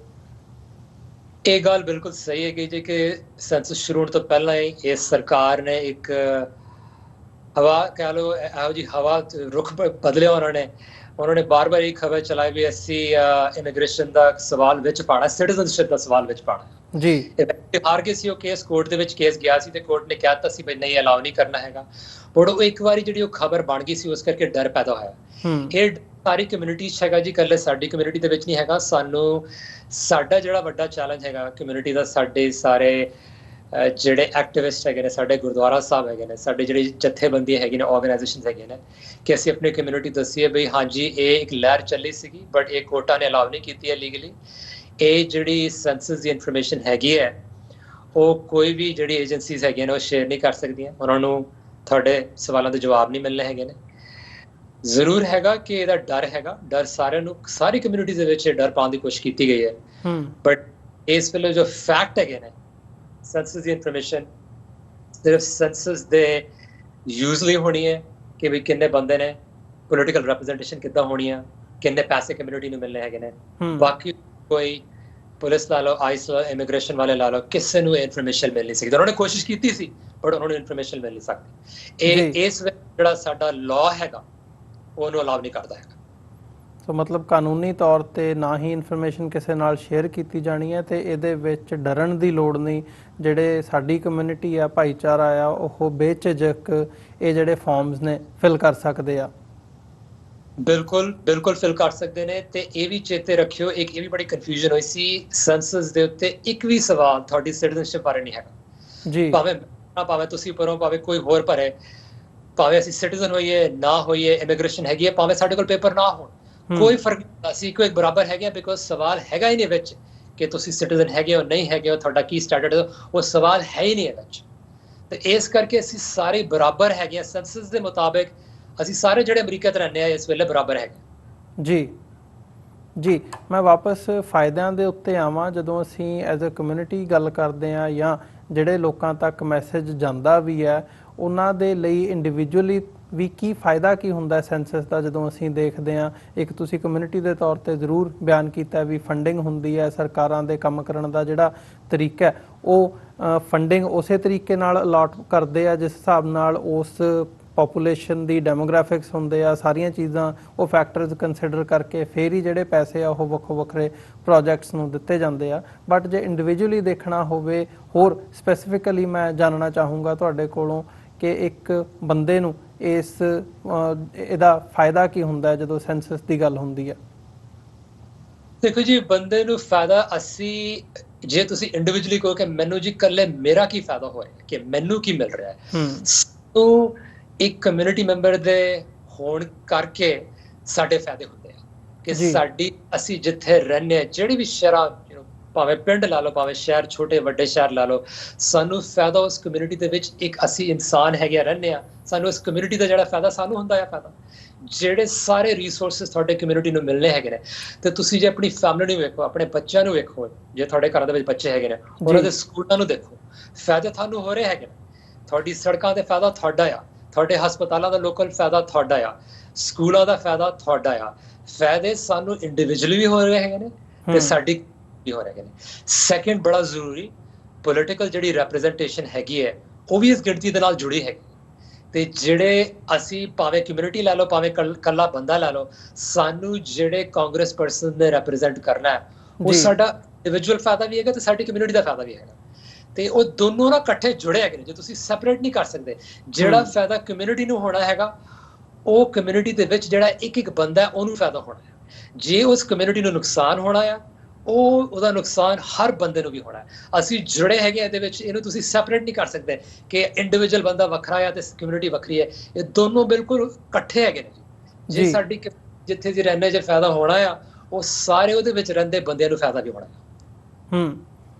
ਇਹ ਗੱਲ ਬਿਲਕੁਲ ਸਹੀ ਹੈਗੀ ਜੀ ਕਿ ਸੈਂਸਸ ਸ਼ੁਰੂ ਹੋਣ ਤੋਂ ਪਹਿਲਾਂ ਹੀ ਇਸ ਸਰਕਾਰ ਨੇ ਇੱਕ ਹਵਾ ਕਹਿ ਲਓ ਇਹੋ ਜਿਹੀ ਹਵਾ ਰੁਖ ਬਦਲਿਆ। ਉਹਨਾਂ ਨੇ ਬਾਰ-ਬਾਰ ਇਹ ਖਬਰ ਚਲਾਈ ਵੀ ਅਸੀਂ ਇਮੀਗ੍ਰੇਸ਼ਨ ਦਾ ਸਵਾਲ ਵਿੱਚ ਪਾਉਣਾ, ਸਿਟੀਜ਼ਨਸ਼ਿਪ ਦਾ ਸਵਾਲ ਵਿੱਚ ਪਾਉਣਾ ਜੀ। ਹਾਰ ਗਏ ਸੀ ਉਹ ਕੇਸ, ਕੋਰਟ ਦੇ ਵਿੱਚ ਕੇਸ ਗਿਆ ਸੀ ਤੇ ਕੋਰਟ ਨੇ ਕਿਹਾ ਤਾਂ ਸੀ ਬਈ ਨਹੀਂ ਅਲਾਉ ਨਹੀਂ ਕਰਨਾ ਹੈਗਾ। ਪਰ ਉਹ ਇੱਕ ਵਾਰੀ ਜਿਹੜੀ ਉਹ ਖਬਰ ਬਣ ਗਈ ਸੀ ਉਸ ਕਰਕੇ ਡਰ ਪੈਦਾ ਹੋਇਆ। ਇਹ ਸਾਰੀ ਕਮਿਊਨਿਟੀ 'ਚ ਹੈਗਾ ਜੀ, ਇਕੱਲੇ ਸਾਡੀ ਕਮਿਊਨਿਟੀ ਦੇ ਵਿੱਚ ਨਹੀਂ ਹੈਗਾ। ਸਾਨੂੰ ਸਾਡਾ ਜਿਹੜਾ ਵੱਡਾ ਚੈਲੰਜ ਹੈਗਾ ਕਮਿਊਨਿਟੀ ਦਾ, ਸਾਡੇ ਸਾਰੇ ਜਿਹੜੇ ਐਕਟਿਵਿਸਟ ਹੈਗੇ ਨੇ, ਸਾਡੇ ਗੁਰਦੁਆਰਾ ਸਾਹਿਬ ਹੈਗੇ ਨੇ, ਸਾਡੇ ਜਿਹੜੇ ਜਥੇਬੰਦੀਆਂ ਹੈਗੇ ਨੇ, ਆਰਗੇਨਾਈਜੇਸ਼ਨਸ ਹੈਗੇ ਨੇ, ਕਿ ਅਸੀਂ ਆਪਣੀ ਕਮਿਊਨਿਟੀ ਦੱਸੀਏ ਬਈ ਹਾਂਜੀ ਇਹ ਇੱਕ ਲਹਿਰ ਚੱਲੀ ਸੀਗੀ ਬਟ ਇਹ ਕੋਰਟਾਂ ਨੇ ਅਲਾਉ ਨਹੀਂ ਕੀਤੀ ਹੈ ਲੀਗਲੀ। ਇਹ ਜਿਹੜੀ ਸੈਂਸਸ ਦੀ ਇਨਫੋਰਮੇਸ਼ਨ ਹੈਗੀ ਹੈ ਉਹ ਕੋਈ ਵੀ ਜਿਹੜੀ ਏਜੰਸੀਜ਼ ਹੈਗੀਆਂ ਨੇ ਉਹ ਸ਼ੇਅਰ ਨਹੀਂ ਕਰ ਸਕਦੀਆਂ, ਉਹਨਾਂ ਨੂੰ ਤੁਹਾਡੇ ਸਵਾਲਾਂ ਦੇ ਜਵਾਬ ਨਹੀਂ ਮਿਲਣੇ ਹੈਗੇ ਨੇ। ਜ਼ਰੂਰ ਹੈਗਾ ਕਿ ਇਹਦਾ ਡਰ ਹੈਗਾ, ਡਰ ਸਾਰਿਆਂ ਨੂੰ, ਸਾਰੀ ਕਮਿਊਨਿਟੀ ਦੇ ਵਿੱਚ ਡਰ ਪਾਉਣ ਦੀ ਕੋਸ਼ਿਸ਼ ਕੀਤੀ ਗਈ ਹੈ। ਬਟ ਇਸ ਵੇਲੇ ਜੋ ਫੈਕਟ ਹੈਗੇ ਨੇ, ਸੈਂਸਸ ਦੀ ਇਨਫੋਰਮੇਸ਼ਨ ਸਿਰਫ ਸੈਂਸਸ ਦੇ ਯੂਜ਼ਲੀ ਹੋਣੀ ਹੈ ਕਿ ਵੀ ਕਿੰਨੇ ਬੰਦੇ ਨੇ, ਪੋਲੀਟੀਕਲ ਰਿਪਰੈਜ਼ੈਂਟੇਸ਼ਨ ਕਿੱਦਾਂ ਹੋਣੀ ਆ, ਕਿੰਨੇ ਪੈਸੇ ਕਮਿਊਨਿਟੀ ਨੂੰ ਮਿਲਣੇ ਹੈਗੇ ਨੇ। ਬਾਕੀ ਕੋਈ ਪੁਲਿਸ ਲਾ ਲਓ, ਆਈਸ ਲਾ ਲਓ, ਇਮੀਗ੍ਰੇਸ਼ਨ ਵਾਲੇ ਲਾ ਲਓ, ਕਿਸੇ ਨੂੰ ਇਨਫੋਰਮੇਸ਼ਨ ਮਿਲ ਨਹੀਂ ਸਕਦੀ। ਉਹਨਾਂ ਨੇ ਕੋਸ਼ਿਸ਼ ਕੀਤੀ ਸੀ ਬਟ ਉਹਨਾਂ ਨੂੰ ਇਨਫੋਰਮੇਸ਼ਨ ਮਿਲ ਨਹੀਂ ਸਕਦੀ। ਇਹ ਇਸ ਵੇਲੇ ਜਿਹੜਾ ਸਾਡਾ ਲਾਅ ਹੈਗਾ ਉਹਨੂੰ ਅਲਾਉ ਨਹੀਂ ਕਰਦਾ ਹੈਗਾ। ਸੋ ਮਤਲਬ ਕਾਨੂੰਨੀ ਤੌਰ ਤੇ ਨਾ ਹੀ ਇਨਫੋਰਮੇਸ਼ਨ ਕਿਸੇ ਨਾਲ ਸ਼ੇਅਰ ਕੀਤੀ ਜਾਣੀ ਹੈ ਤੇ ਇਹਦੇ ਵਿੱਚ ਡਰਨ ਦੀ ਲੋੜ ਨਹੀਂ। ਜਿਹੜੇ ਸਾਡੀ ਕਮਿਊਨਿਟੀ ਆ, ਭਾਈਚਾਰਾ ਆ, ਉਹ ਬੇਝਿਜਕ ਇਹ ਜਿਹੜੇ ਫਾਰਮਸ ਨੇ ਫਿਲ ਕਰ ਸਕਦੇ ਆ। ਬਿਲਕੁਲ ਬਿਲਕੁਲ ਫਿਲ ਕਰ ਸਕਦੇ ਨੇ। ਤੇ ਇਹ ਵੀ ਚੇਤੇ ਰੱਖਿਓ, ਇੱਕ ਇਹ ਵੀ ਬੜੀ ਕਨਫਿਊਜ਼ਨ ਹੋਈ ਸੀ ਸੈਂਸਸ ਦੇ ਉੱਤੇ, ਇੱਕ ਵੀ ਸਵਾਲ ਤੁਹਾਡੀ ਸਿਟੀਜ਼ਨਸ਼ਿਪ ਬਾਰੇ ਨਹੀਂ ਹੈਗਾ ਜੀ। ਭਾਵੇਂ ਤੁਸੀਂ ਭਰੋ, ਭਾਵੇਂ ਕੋਈ ਹੋਰ ਭਰੇ, ਭਾਵੇਂ ਅਸੀਂ ਸਿਟੀਜ਼ਨ ਹੋਈਏ ਨਾ ਹੋਈਏ, ਇਮੀਗ੍ਰੇਸ਼ਨ ਹੈਗੀ ਹੈ, ਭਾਵੇਂ ਸਾਡੇ ਕੋਲ ਪੇਪਰ ਨਾ ਹੋਣ, ਕੋਈ ਫਰਕ ਨਹੀਂ। ਅਸੀਂ ਕੋਈ ਬਰਾਬਰ ਹੈਗੇ ਆ, ਬਿਕੋਜ਼ ਸਵਾਲ ਹੈਗਾ ਹੀ ਨਹੀਂ ਵਿੱਚ ਕਿ ਤੁਸੀਂ ਸਿਟੀਜ਼ਨ ਹੈਗੇ ਹੋ ਨਹੀਂ ਹੈਗੇ ਹੋ, ਤੁਹਾਡਾ ਕੀ ਸਟੈਟਸ ਹੈ, ਉਹ ਸਵਾਲ ਹੈ ਹੀ ਨਹੀਂ ਇਹਦੇ ਵਿੱਚ। ਤੇ ਇਸ ਕਰਕੇ ਅਸੀਂ ਸਾਰੇ ਬਰਾਬਰ ਹੈਗੇ ਆ ਸੈਂਸਸ ਦੇ ਮੁਤਾਬਿਕ। ਅਸੀਂ ਸਾਰੇ ਜਿਹੜੇ ਅਮਰੀਕਾ 'ਚ ਰਹਿੰਦੇ ਆ ਇਸ ਵੇਲੇ ਬਰਾਬਰ ਹੈਗੇ ਜੀ। ਜੀ ਮੈਂ ਵਾਪਸ ਫਾਇਦਿਆਂ ਦੇ ਉੱਤੇ ਆਵਾਂ। ਜਦੋਂ ਅਸੀਂ ਐਜ਼ ਅ ਕਮਿਊਨਿਟੀ ਗੱਲ ਕਰਦੇ ਹਾਂ ਜਾਂ ਜਿਹੜੇ ਲੋਕਾਂ ਤੱਕ ਮੈਸੇਜ ਜਾਂਦਾ ਵੀ ਹੈ, ਉਹਨਾਂ ਦੇ ਲਈ ਇੰਡੀਵਿਜੂਅਲੀ ਵੀ ਕੀ ਫਾਇਦਾ ਕੀ ਹੁੰਦਾ ਸੈਂਸਸ ਦਾ? ਜਦੋਂ ਅਸੀਂ ਦੇਖਦੇ ਹਾਂ, ਇੱਕ ਤੁਸੀਂ ਕਮਿਊਨਿਟੀ ਦੇ ਤੌਰ ਤੇ ਜ਼ਰੂਰ ਬਿਆਨ ਕੀਤਾ ਵੀ ਫੰਡਿੰਗ ਹੁੰਦੀ ਹੈ, ਸਰਕਾਰਾਂ ਦੇ ਕੰਮ ਕਰਨ ਦਾ ਜਿਹੜਾ ਤਰੀਕਾ ਹੈ ਉਹ ਫੰਡਿੰਗ ਉਸੇ ਤਰੀਕੇ ਨਾਲ ਅਲਾਟ ਕਰਦੇ ਆ ਜਿਸ ਹਿਸਾਬ ਨਾਲ ਉਸ ਪੋਪੂਲੇਸ਼ਨ ਦੀ ਡੈਮੋਗ੍ਰਾਫਿਕਸ ਹੁੰਦੇ ਆ, ਸਾਰੀਆਂ ਚੀਜ਼ਾਂ ਉਹ ਫੈਕਟਰਸ ਕੰਸੀਡਰ ਕਰਕੇ ਫਿਰ ਹੀ ਜਿਹੜੇ ਪੈਸੇ ਆ ਉਹ ਵੱਖੋ ਵੱਖਰੇ ਪ੍ਰੋਜੈਕਟਸ ਨੂੰ ਦਿੱਤੇ ਜਾਂਦੇ ਆ। ਬਟ ਜੇ ਇੰਡੀਵਿਜੂਅਲੀ ਦੇਖਣਾ ਹੋਵੇ, ਹੋਰ ਸਪੈਸੀਫਿਕਲੀ ਮੈਂ ਜਾਣਨਾ ਚਾਹੂੰਗਾ ਤੁਹਾਡੇ ਕੋਲੋਂ ਕਿ ਇੱਕ ਬੰਦੇ ਨੂੰ ਇਹਦਾ ਫਾਇਦਾ ਕੀ ਹੁੰਦਾ ਜਦੋਂ ਸੈਂਸਸ ਦੀ ਗੱਲ ਹੁੰਦੀ ਹੈ? ਦੇਖੋ ਜੀ, ਬੰਦੇ ਨੂੰ ਫਾਇਦਾ, ਅਸੀਂ ਜੇ ਤੁਸੀਂ ਇੰਡੀਵਿਜੂਅਲੀ ਕਹੋ ਕਿ ਮੈਨੂੰ ਜੀ ਇਕੱਲੇ ਮੇਰਾ ਕੀ ਫਾਇਦਾ ਹੋ ਰਿਹਾ, ਕਿ ਮੈਨੂੰ ਕੀ ਮਿਲ ਰਿਹਾ ਹੈ, ਸੋ ਇੱਕ ਕਮਿਊਨਿਟੀ ਮੈਂਬਰ ਦੇ ਹੋਣ ਕਰਕੇ ਸਾਡੇ ਫਾਇਦੇ ਹੁੰਦੇ ਆ ਕਿ ਸਾਡੀ, ਅਸੀਂ ਜਿੱਥੇ ਰਹਿੰਦੇ ਹਾਂ, ਜਿਹੜੀ ਵੀ ਸ਼ਹਿਰਾਂ, ਭਾਵੇਂ ਪਿੰਡ ਲਾ ਲਓ, ਭਾਵੇਂ ਸ਼ਹਿਰ, ਛੋਟੇ ਵੱਡੇ ਸ਼ਹਿਰ ਲਾ ਲਓ, ਸਾਨੂੰ ਫਾਇਦਾ ਉਸ ਕਮਿਊਨਿਟੀ ਦੇ ਵਿੱਚ, ਇੱਕ ਅਸੀਂ ਇਨਸਾਨ ਹੈਗੇ ਰਹਿੰਦੇ ਆ, ਸਾਨੂੰ ਇਸ ਕਮਿਊਨਿਟੀ ਦਾ ਜਿਹੜਾ ਫਾਇਦਾ ਸਾਨੂੰ ਹੁੰਦਾ ਹੈ ਫਾਇਦਾ। ਜਿਹੜੇ ਸਾਰੇ ਰਿਸੋਰਸਿਸ ਤੁਹਾਡੇ ਕਮਿਊਨਿਟੀ ਨੂੰ ਮਿਲਣੇ ਹੈਗੇ ਨੇ, ਤੇ ਤੁਸੀਂ ਜੇ ਆਪਣੀ ਫੈਮਿਲੀ ਨੂੰ ਵੇਖੋ, ਆਪਣੇ ਬੱਚਿਆਂ ਨੂੰ ਵੇਖੋ, ਜੇ ਤੁਹਾਡੇ ਘਰਾਂ ਦੇ ਵਿੱਚ ਬੱਚੇ ਹੈਗੇ ਨੇ, ਉਹਨਾਂ ਦੇ ਸਕੂਲਾਂ ਨੂੰ ਦੇਖੋ, ਫਾਇਦੇ ਤੁਹਾਨੂੰ ਹੋ ਰਹੇ ਹੈਗੇ ਨੇ। ਤੁਹਾਡੀ ਸੜਕਾਂ ਦੇ ਫਾਇਦਾ ਤੁਹਾਡਾ ਆ, ਤੁਹਾਡੇ ਹਸਪਤਾਲਾਂ ਦਾ ਲੋਕਲ ਫਾਇਦਾ ਤੁਹਾਡਾ ਆ, ਸਕੂਲਾਂ ਦਾ ਫਾਇਦਾ ਤੁਹਾਡਾ ਆ। ਫਾਇਦੇ ਸਾਨੂੰ ਇੰਡੀਵਿਜੂਅਲੀ ਵੀ ਹੋ ਰਹੇ ਹੈਗੇ ਨੇ ਤੇ ਸਾਡੀ ਵੀ ਹੋ ਰਹੇ ਨੇ। ਸੈਕੰਡ, ਬੜਾ ਜ਼ਰੂਰੀ, ਪੋਲੀਟੀਕਲ ਜਿਹੜੀ ਰਿਪਰੈਜ਼ੈਂਟੇਸ਼ਨ ਹੈਗੀ ਹੈ ਉਹ ਵੀ ਇਸ ਗਿਣਤੀ ਦੇ ਨਾਲ ਜੁੜੀ ਹੈਗੀ। ਤੇ ਜਿਹੜੇ ਅਸੀਂ, ਭਾਵੇਂ ਕਮਿਊਨਿਟੀ ਲੈ ਲਓ, ਭਾਵੇਂ ਕੱਲਾ ਬੰਦਾ ਲੈ ਲਓ, ਸਾਨੂੰ ਜਿਹੜੇ ਕਾਂਗਰਸ ਪਰਸਨ ਨੇ ਰਿਪਰੈਜ਼ੈਂਟ ਕਰਨਾ ਹੈ, ਉਹ ਸਾਡਾ ਇੰਡੀਵਿਜੂਅਲ ਫਾਇਦਾ ਵੀ ਹੈਗਾ ਤੇ ਸਾਡੀ ਕਮਿਊਨਿਟੀ ਦਾ ਫਾਇਦਾ ਵੀ ਹੈਗਾ। ਤੇ ਉਹ ਦੋਨੋਂ ਨਾ ਇਕੱਠੇ ਜੁੜੇ ਹੈਗੇ ਨੇ, ਜੇ ਤੁਸੀਂ ਸੈਪਰੇਟ ਨਹੀਂ ਕਰ ਸਕਦੇ। ਜਿਹੜਾ ਫਾਇਦਾ ਕਮਿਊਨਿਟੀ ਨੂੰ ਹੋਣਾ ਹੈਗਾ, ਉਹ ਕਮਿਊਨਿਟੀ ਦੇ ਵਿੱਚ ਜਿਹੜਾ ਇੱਕ ਇੱਕ ਬੰਦਾ ਉਹਨੂੰ ਫਾਇਦਾ ਹੋਣਾ ਹੈ। ਜੇ ਉਸ ਕਮਿਊਨਿਟੀ ਨੂੰ ਨੁਕਸਾਨ ਹੋਣਾ ਆ, ਉਹਦਾ ਨੁਕਸਾਨ ਹਰ ਬੰਦੇ ਨੂੰ ਵੀ ਹੋਣਾ ਹੈ। ਅਸੀਂ ਜੁੜੇ ਹੈਗੇ ਇਹਦੇ ਵਿੱਚ, ਇਹਨੂੰ ਤੁਸੀਂ ਸੈਪਰੇਟ ਨਹੀਂ ਕਰ ਸਕਦੇ ਕਿ ਇੰਡੀਵਿਜੂਅਲ ਬੰਦਾ ਵੱਖਰਾ ਆ ਤੇ ਕਮਿਊਨਿਟੀ ਵੱਖਰੀ ਹੈ। ਇਹ ਦੋਨੋਂ ਬਿਲਕੁਲ ਇਕੱਠੇ ਹੈਗੇ ਨੇ। ਜੇ ਸਾਡੀ ਜਿੱਥੇ ਜੀ ਰਹਿੰਦੇ ਜੇ ਫਾਇਦਾ ਹੋਣਾ ਆ, ਉਹ ਸਾਰੇ ਉਹਦੇ ਵਿੱਚ ਰਹਿੰਦੇ ਬੰਦਿਆਂ ਨੂੰ ਫਾਇਦਾ ਵੀ ਹੋਣਾ।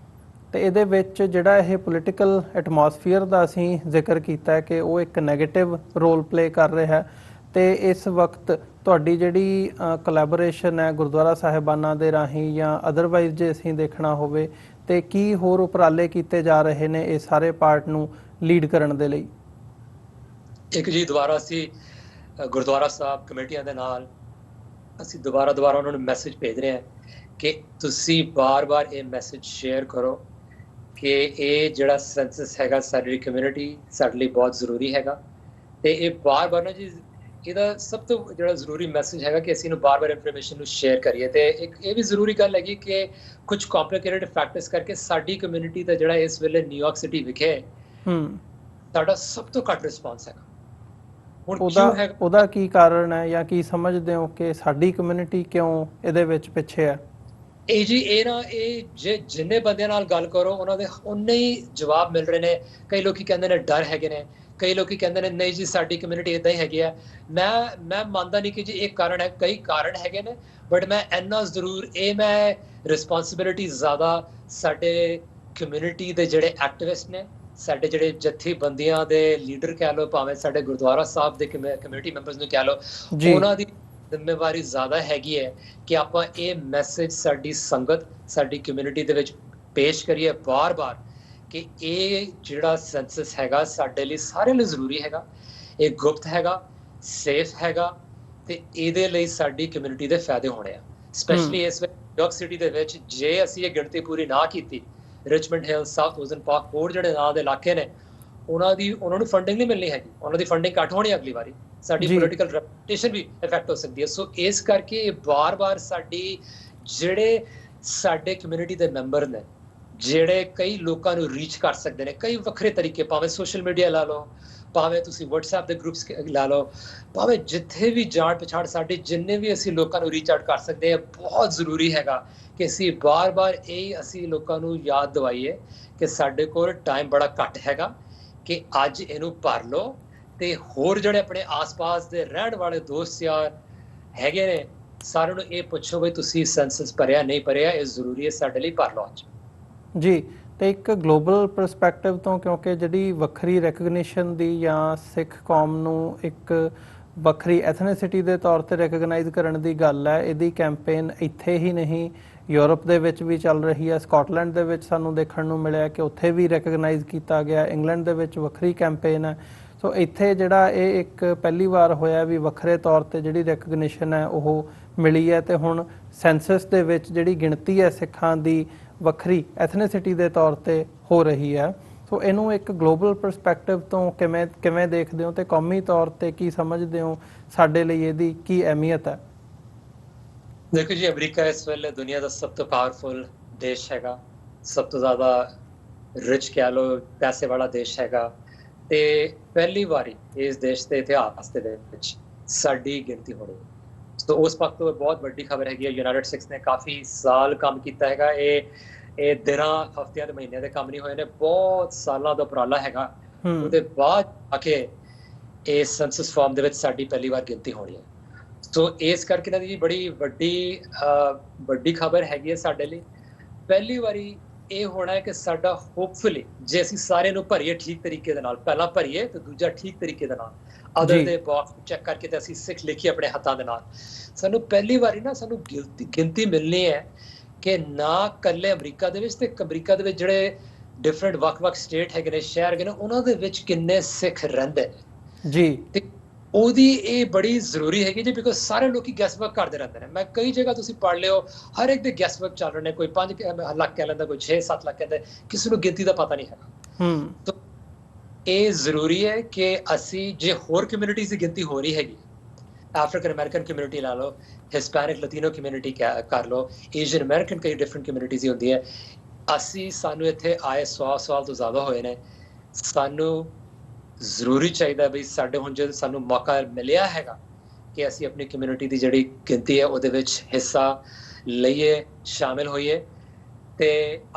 ਤੇ ਇਹਦੇ ਵਿੱਚ ਜਿਹੜਾ ਇਹ ਪੋਲੀਟੀਕਲ ਐਟਮੋਸਫੀਅਰ ਦਾ ਅਸੀਂ ਜ਼ਿਕਰ ਕੀਤਾ ਕਿ ਉਹ ਇੱਕ ਨੈਗੇਟਿਵ ਰੋਲ ਪਲੇ ਕਰ ਰਿਹਾ ਹੈ, ਤੇ ਇਸ ਵਕਤ ਤੁਹਾਡੀ ਜਿਹੜੀ ਕੋਲੈਬੋਰੇਸ਼ਨ ਹੈ ਗੁਰਦੁਆਰਾ ਸਾਹਿਬਾਨਾਂ ਦੇ ਰਾਹੀਂ ਜਾਂ ਅਦਰਵਾਈਜ਼ ਜੇ ਅਸੀਂ ਦੇਖਣਾ ਹੋਵੇ, ਤੇ ਕੀ ਹੋਰ ਉਪਰਾਲੇ ਕੀਤੇ ਜਾ ਰਹੇ ਨੇ ਇਹ ਸਾਰੇ ਪਾਰਟ ਨੂੰ ਲੀਡ ਕਰਨ ਦੇ ਲਈ? ਇੱਕ ਜੀ, ਦੁਬਾਰਾ ਅਸੀਂ ਗੁਰਦੁਆਰਾ ਸਾਹਿਬ ਕਮੇਟੀਆਂ ਦੇ ਨਾਲ ਅਸੀਂ ਦੁਬਾਰਾ ਉਹਨਾਂ ਨੂੰ ਮੈਸੇਜ ਭੇਜ ਰਹੇ ਹਾਂ ਕਿ ਤੁਸੀਂ ਬਾਰ-ਬਾਰ ਇਹ ਮੈਸੇਜ ਸ਼ੇਅਰ ਕਰੋ ਕਿ ਇਹ ਜਿਹੜਾ ਸੈਂਸਸ ਹੈਗਾ ਸਾਡੀ ਕਮਿਊਨਿਟੀ, ਸਾਡੇ ਲਈ ਬਹੁਤ ਜ਼ਰੂਰੀ ਹੈਗਾ। ਤੇ ਇਹ ਬਾਰ-ਬਾਰ ਨਾ ਜੀ, ਇਹਦਾ ਸਭ ਤੋਂ ਜਿਹੜਾ ਜ਼ਰੂਰੀ ਮੈਸੇਜ ਹੈਗਾ ਕਿ ਅਸੀਂ ਇਹਨੂੰ ਬਾਰ-ਬਾਰ ਇਨਫੋਰਮੇਸ਼ਨ ਨੂੰ ਸ਼ੇਅਰ ਕਰੀਏ। ਤੇ ਇੱਕ ਇਹ ਵੀ ਜ਼ਰੂਰੀ ਗੱਲ ਹੈਗੀ ਕਿ ਕੁਝ ਕੰਪਲਿਕੇਟਡ ਫੈਕਟਰਸ ਕਰਕੇ ਸਾਡੀ ਕਮਿਊਨਿਟੀ ਦਾ ਜਿਹੜਾ ਇਸ ਵੇਲੇ ਨਿਊਯਾਰਕ ਸਿਟੀ ਵਿਖੇ ਸਾਡਾ ਸਭ ਤੋਂ ਘੱਟ ਰਿਸਪਾਂਸ ਹੈਗਾ। ਹੁਣ ਕਿਉਂ ਹੈਗਾ? ਉਹਦਾ ਕੀ ਕਾਰਨ ਹੈ ਜਾਂ ਕੀ ਸਮਝਦੇ ਹੋ ਕਿ ਸਾਡੀ ਕਮਿਊਨਿਟੀ ਕਿਉਂ ਇਹਦੇ ਵਿੱਚ ਪਿੱਛੇ ਹੈ? ਇਹ ਜਿੰਨੇ ਬੰਦਿਆਂ ਨਾਲ ਗੱਲ ਕਰੋ ਉਹਨਾਂ ਦੇ ਉਨੇ ਹੀ ਜਵਾਬ ਮਿਲ ਰਹੇ ਨੇ। ਕਈ ਲੋਕੀ ਕਹਿੰਦੇ ਨੇ ਡਰ ਹੈਗੇ ਨੇ, ਕਈ ਲੋਕੀ ਕਹਿੰਦੇ ਨੇ ਨਹੀਂ ਜੀ ਸਾਡੀ ਕਮਿਊਨਿਟੀ ਇਦਾਂ ਹੀ ਹੈਗੀ ਆ। ਮੈਂ ਮੰਨਦਾ ਨਹੀਂ ਕਿ ਜੀ ਇਹ ਕਾਰਨ ਹੈ, ਕਈ ਕਾਰਨ ਹੈਗੇ ਨੇ, ਬਟ ਮੈਂ ਇੰਨਾ ਜ਼ਰੂਰ ਮੈਂ ਰਿਸਪੌਂਸਿਬਿਲਿਟੀ ਜ਼ਿਆਦਾ ਸਾਡੇ ਕਮਿਊਨਿਟੀ ਦੇ ਜਿਹੜੇ ਐਕਟਿਵਿਸਟ ਨੇ, ਸਾਡੇ ਜਿਹੜੇ ਜਥੇਬੰਦੀਆਂ ਦੇ ਲੀਡਰ ਕਹਿ ਲਓ, ਭਾਵੇਂ ਸਾਡੇ ਗੁਰਦੁਆਰਾ ਸਾਹਿਬ ਦੇ ਕਮਿਊਨਿਟੀ ਮੈਂਬਰਸ ਨੂੰ ਕਹਿ ਲਓ, ਉਹਨਾਂ ਦੀ ਜ਼ਿੰਮੇਵਾਰੀ ਜ਼ਿਆਦਾ ਹੈਗੀ ਹੈ ਕਿ ਆਪਾਂ ਇਹ ਮੈਸੇਜ ਸਾਡੀ ਸੰਗਤ, ਸਾਡੀ ਕਮਿਊਨਿਟੀ ਦੇ ਵਿੱਚ ਪੇਸ਼ ਕਰੀਏ ਬਾਰ-ਬਾਰ ਕਿ ਇਹ ਜਿਹੜਾ ਸੈਂਸਸ ਹੈਗਾ ਸਾਡੇ ਲਈ, ਸਾਰਿਆਂ ਲਈ ਜ਼ਰੂਰੀ ਹੈਗਾ, ਇਹ ਗੁਪਤ ਹੈਗਾ, ਸੇਫ ਹੈਗਾ ਤੇ ਇਹਦੇ ਲਈ ਸਾਡੀ ਕਮਿਊਨਿਟੀ ਦੇ ਫਾਇਦੇ ਹੋਣੇ ਆ। ਸਪੈਸ਼ਲੀ ਇਸ ਵੇਲੇ ਨਿਊਯਾਰਕ ਸਿਟੀ ਦੇ ਵਿੱਚ ਜੇ ਅਸੀਂ ਇਹ ਗਿਣਤੀ ਪੂਰੀ ਨਾ ਕੀਤੀ, ਰਿਚਮੰਡ ਹਿਲ, ਸਾਊਥ ਓਜ਼ਨ ਪਾਰਕ, ਹੋਰ ਜਿਹੜੇ ਨਾਂ ਦੇ ਇਲਾਕੇ ਨੇ, ਉਹਨਾਂ ਨੂੰ ਫੰਡਿੰਗ ਨਹੀਂ ਮਿਲਣੀ ਹੈਗੀ, ਉਹਨਾਂ ਦੀ ਫੰਡਿੰਗ ਘੱਟ ਹੋਣੀ ਅਗਲੀ ਵਾਰੀ, ਸਾਡੀ ਪੋਲੀਟੀਕਲ ਰੈਪੂਟੇਸ਼ਨ ਵੀ ਇਫੈਕਟ ਹੋ ਸਕਦੀ ਹੈ। ਸੋ ਇਸ ਕਰਕੇ ਇਹ ਬਾਰ-ਬਾਰ ਸਾਡੀ ਜਿਹੜੇ ਸਾਡੇ ਕਮਿਊਨਿਟੀ ਦੇ ਮੈਂਬਰ ਨੇ, ਜਿਹੜੇ ਕਈ ਲੋਕਾਂ ਨੂੰ ਰੀਚ ਕਰ ਸਕਦੇ ਨੇ ਕਈ ਵੱਖਰੇ ਤਰੀਕੇ, ਭਾਵੇਂ ਸੋਸ਼ਲ ਮੀਡੀਆ ਲਾ ਲਓ, ਭਾਵੇਂ ਤੁਸੀਂ WhatsApp ਦੇ ਗਰੁੱਪਸ ਲਾ ਲਓ, ਭਾਵੇਂ ਜਿੱਥੇ ਵੀ ਜਾਣ ਪਛਾਣ ਸਾਡੇ ਜਿੰਨੇ ਵੀ ਅਸੀਂ ਲੋਕਾਂ ਨੂੰ ਰੀਚ ਆਊਟ ਕਰ ਸਕਦੇ ਹਾਂ, ਬਹੁਤ ਜ਼ਰੂਰੀ ਹੈਗਾ ਕਿ ਅਸੀਂ ਬਾਰ-ਬਾਰ ਅਸੀਂ ਲੋਕਾਂ ਨੂੰ ਯਾਦ ਦਿਵਾਈਏ ਕਿ ਸਾਡੇ ਕੋਲ ਟਾਈਮ ਬੜਾ ਘੱਟ ਹੈਗਾ, ਕਿ ਅੱਜ ਇਹਨੂੰ ਭਰ ਲਓ ਤੇ ਹੋਰ ਜਿਹੜੇ ਆਪਣੇ ਆਸ-ਪਾਸ ਦੇ ਰਹਿਣ ਵਾਲੇ ਦੋਸਤ ਯਾਰ ਹੈਗੇ ਨੇ, ਸਾਰਿਆਂ ਨੂੰ ਇਹ ਪੁੱਛੋ ਵੀ ਤੁਸੀਂ ਸੈਂਸਸ ਭਰਿਆ ਨਹੀਂ ਭਰਿਆ, ਇਹ ਜ਼ਰੂਰੀ ਹੈ ਸਾਡੇ ਲਈ, ਭਰ ਲਓ ਅੱਜ। ਜੀ, ਤੇ ਇੱਕ ਗਲੋਬਲ ਪਰਸਪੈਕਟਿਵ ਤੋਂ, ਕਿਉਂਕਿ ਜਿਹੜੀ ਵੱਖਰੀ ਰੈਕਗਨੀਸ਼ਨ ਦੀ ਜਾਂ ਸਿੱਖ ਕੌਮ ਨੂੰ ਇੱਕ ਵੱਖਰੀ ਐਥਨਿਸਿਟੀ ਦੇ ਤੌਰ ਤੇ ਰੈਕਗਨਾਈਜ਼ ਕਰਨ ਦੀ ਗੱਲ ਹੈ, ਇਹਦੀ ਕੈਂਪੇਨ ਇੱਥੇ ਹੀ ਨਹੀਂ ਯੂਰਪ ਦੇ ਵਿੱਚ ਵੀ ਚੱਲ ਰਹੀ ਹੈ। ਸਕਾਟਲੈਂਡ ਦੇ ਵਿੱਚ ਸਾਨੂੰ ਦੇਖਣ ਨੂੰ ਮਿਲਿਆ ਕਿ ਉੱਥੇ ਵੀ ਰੈਕਗਨਾਈਜ਼ ਕੀਤਾ ਗਿਆ, ਇੰਗਲੈਂਡ ਦੇ ਵਿੱਚ ਵੱਖਰੀ ਕੈਂਪੇਨ ਹੈ। ਸੋ ਇੱਥੇ ਜਿਹੜਾ ਇਹ ਇੱਕ ਪਹਿਲੀ ਵਾਰ ਹੋਇਆ ਵੀ ਵੱਖਰੇ ਤੌਰ ਤੇ ਜਿਹੜੀ ਰੈਕਗਨੀਸ਼ਨ ਹੈ ਉਹ ਮਿਲੀ ਹੈ, ਤੇ ਹੁਣ ਸੈਂਸਸ ਦੇ ਵਿੱਚ ਜਿਹੜੀ ਗਿਣਤੀ ਹੈ ਸਿੱਖਾਂ ਦੀ ਵੱਖਰੀ ਐਥਨਿਸਿਟੀ ਦੇ ਤੌਰ ਤੇ ਹੋ ਰਹੀ ਹੈ। ਸੋ ਇਹਨੂੰ ਇੱਕ ਗਲੋਬਲ ਪਰਸਪੈਕਟਿਵ ਤੋਂ ਕਿਵੇਂ ਦੇਖਦੇ ਹੋ, ਤੇ ਕੌਮੀ ਤੌਰ ਤੇ ਕੀ ਸਮਝਦੇ ਹੋ, ਸਾਡੇ ਲਈ ਇਹਦੀ ਕੀ ਅਹਿਮੀਅਤ ਹੈ? ਦੇਖੋ ਜੀ, ਅਮਰੀਕਾ ਇਸ ਵੇਲੇ ਦੁਨੀਆ ਦਾ ਸਭ ਤੋਂ ਪਾਵਰਫੁਲ ਦੇਸ਼ ਹੈਗਾ, ਸਭ ਤੋਂ ਜ਼ਿਆਦਾ ਰਿਚ ਕਹਿ ਲਓ, ਪੈਸੇ ਵਾਲਾ ਦੇਸ਼ ਹੈਗਾ, ਤੇ ਪਹਿਲੀ ਵਾਰੀ ਇਸ ਦੇਸ਼ ਦੇ ਇਤਿਹਾਸ ਦੇ ਵਿੱਚ ਸਾਡੀ ਗਿਣਤੀ ਹੋਣੀ। ਸੋ ਉਸ ਵਕਤ ਤੋਂ ਬਹੁਤ ਵੱਡੀ ਖਬਰ ਹੈਗੀ ਹੈ। ਯੂਨਾਈਟਿਡ ਸਿਕਸ ਨੇ ਕਾਫੀ ਸਾਲ ਕੰਮ ਕੀਤਾ ਹੈਗਾ, ਇਹ ਦਿਨਾਂ, ਹਫ਼ਤਿਆਂ ਤੇ ਮਹੀਨਿਆਂ ਦੇ ਕੰਮ ਨਹੀਂ ਹੋਏ ਨੇ, ਬਹੁਤ ਸਾਲਾਂ ਦਾ ਉਪਰਾਲਾ ਹੈਗਾ। ਉਹਦੇ ਬਾਅਦ ਆ ਕੇ ਇਸ ਸੈਂਸਸ ਫਾਰਮ ਦੇ ਵਿੱਚ ਸਾਡੀ ਪਹਿਲੀ ਵਾਰ ਗਿਣਤੀ ਹੋਣੀ ਹੈ। ਸੋ ਇਸ ਕਰਕੇ ਨਾ ਜੀ ਬੜੀ ਵੱਡੀ ਖਬਰ ਹੈਗੀ ਹੈ ਸਾਡੇ ਲਈ। ਪਹਿਲੀ ਵਾਰੀ ਇਹ ਹੋਣਾ ਹੈ ਕਿ ਸਾਡਾ ਹੋਪਫੁਲੀ, ਜੇ ਅਸੀਂ ਸਾਰਿਆਂ ਨੂੰ ਭਰੀਏ ਠੀਕ ਤਰੀਕੇ ਦੇ ਨਾਲ, ਪਹਿਲਾਂ ਭਰੀਏ ਤੇ ਦੂਜਾ ਠੀਕ ਤਰੀਕੇ ਦੇ ਨਾਲ, ਅਦਰ ਦੇ ਬਾਕਸ ਚੈੱਕ ਕਰਕੇ ਤੇ ਅਸੀਂ ਸਿੱਖ ਲਿਖੀਏ ਆਪਣੇ ਹੱਥਾਂ ਦੇ ਨਾਲ, ਸਾਨੂੰ ਪਹਿਲੀ ਵਾਰੀ ਨਾ ਸਾਨੂੰ ਗਿਣਤੀ ਮਿਲਣੀ ਹੈ ਕਿ ਨਾ ਇਕੱਲੇ ਅਮਰੀਕਾ ਦੇ ਵਿੱਚ, ਤੇ ਅਮਰੀਕਾ ਦੇ ਵਿੱਚ ਜਿਹੜੇ ਡਿਫਰੈਂਟ ਵੱਖ-ਵੱਖ ਸਟੇਟ ਹੈਗੇ ਨੇ, ਸ਼ਹਿਰ ਹੈਗੇ ਨੇ, ਉਹਨਾਂ ਦੇ ਵਿੱਚ ਕਿੰਨੇ ਸਿੱਖ ਰਹਿੰਦੇ ਨੇ ਜੀ। ਤੇ ਉਹਦੀ ਇਹ ਬੜੀ ਜ਼ਰੂਰੀ ਹੈਗੀ ਜੀ, ਬਿਕੋਜ਼ ਸਾਰੇ ਲੋਕੀ ਗੈਸ ਵਰਕ ਕਰਦੇ ਰਹਿੰਦੇ ਨੇ। ਮੈਂ ਕਈ ਜਗ੍ਹਾ ਤੁਸੀਂ ਪੜ੍ਹ ਲਿਓ, ਹਰ ਇੱਕ ਦੇ ਗੈਸ ਵਰਕ ਚੱਲ ਰਹੇ ਨੇ, ਕੋਈ 5 ਲੱਖ ਕਹਿ ਲੈਂਦਾ, ਕੋਈ 6-7 ਲੱਖ ਕਹਿੰਦਾ, ਕਿਸੇ ਨੂੰ ਗਿਣਤੀ ਦਾ ਪਤਾ ਨਹੀਂ ਹੈਗਾ। ਤਾਂ ਇਹ ਜ਼ਰੂਰੀ ਹੈ ਕਿ ਅਸੀਂ, ਜੇ ਹੋਰ ਕਮਿਊਨਿਟੀਜ਼ ਦੀ ਗਿਣਤੀ ਹੋ ਰਹੀ ਹੈਗੀ, ਅਫਰੀਕਨ ਅਮਰੀਕਨ ਕਮਿਊਨਿਟੀ ਲਾ ਲਓ, ਹਿਸਪੈਨਿਕ ਲਤੀਨੋ ਕਮਿਊਨਿਟੀ ਕਰ ਲਓ, ਏਸ਼ੀਅਨ ਅਮਰੀਕਨ, ਕਈ ਡਿਫਰੈਂਟ ਕਮਿਊਨਿਟੀਜ਼ ਹੀ ਹੁੰਦੀ ਹੈ। ਸਾਨੂੰ ਇੱਥੇ ਆਏ 100 ਸਾਲ ਤੋਂ ਜ਼ਿਆਦਾ ਹੋਏ ਨੇ, ਸਾਨੂੰ ਜ਼ਰੂਰੀ ਚਾਹੀਦਾ ਵੀ ਸਾਡੇ ਹੁਣ ਜੇ ਸਾਨੂੰ ਮੌਕਾ ਮਿਲਿਆ ਹੈਗਾ ਕਿ ਅਸੀਂ ਆਪਣੀ ਕਮਿਊਨਿਟੀ ਦੀ ਜਿਹੜੀ ਗਿਣਤੀ ਹੈ ਉਹਦੇ ਵਿੱਚ ਹਿੱਸਾ ਲਈਏ, ਸ਼ਾਮਿਲ ਹੋਈਏ, ਤੇ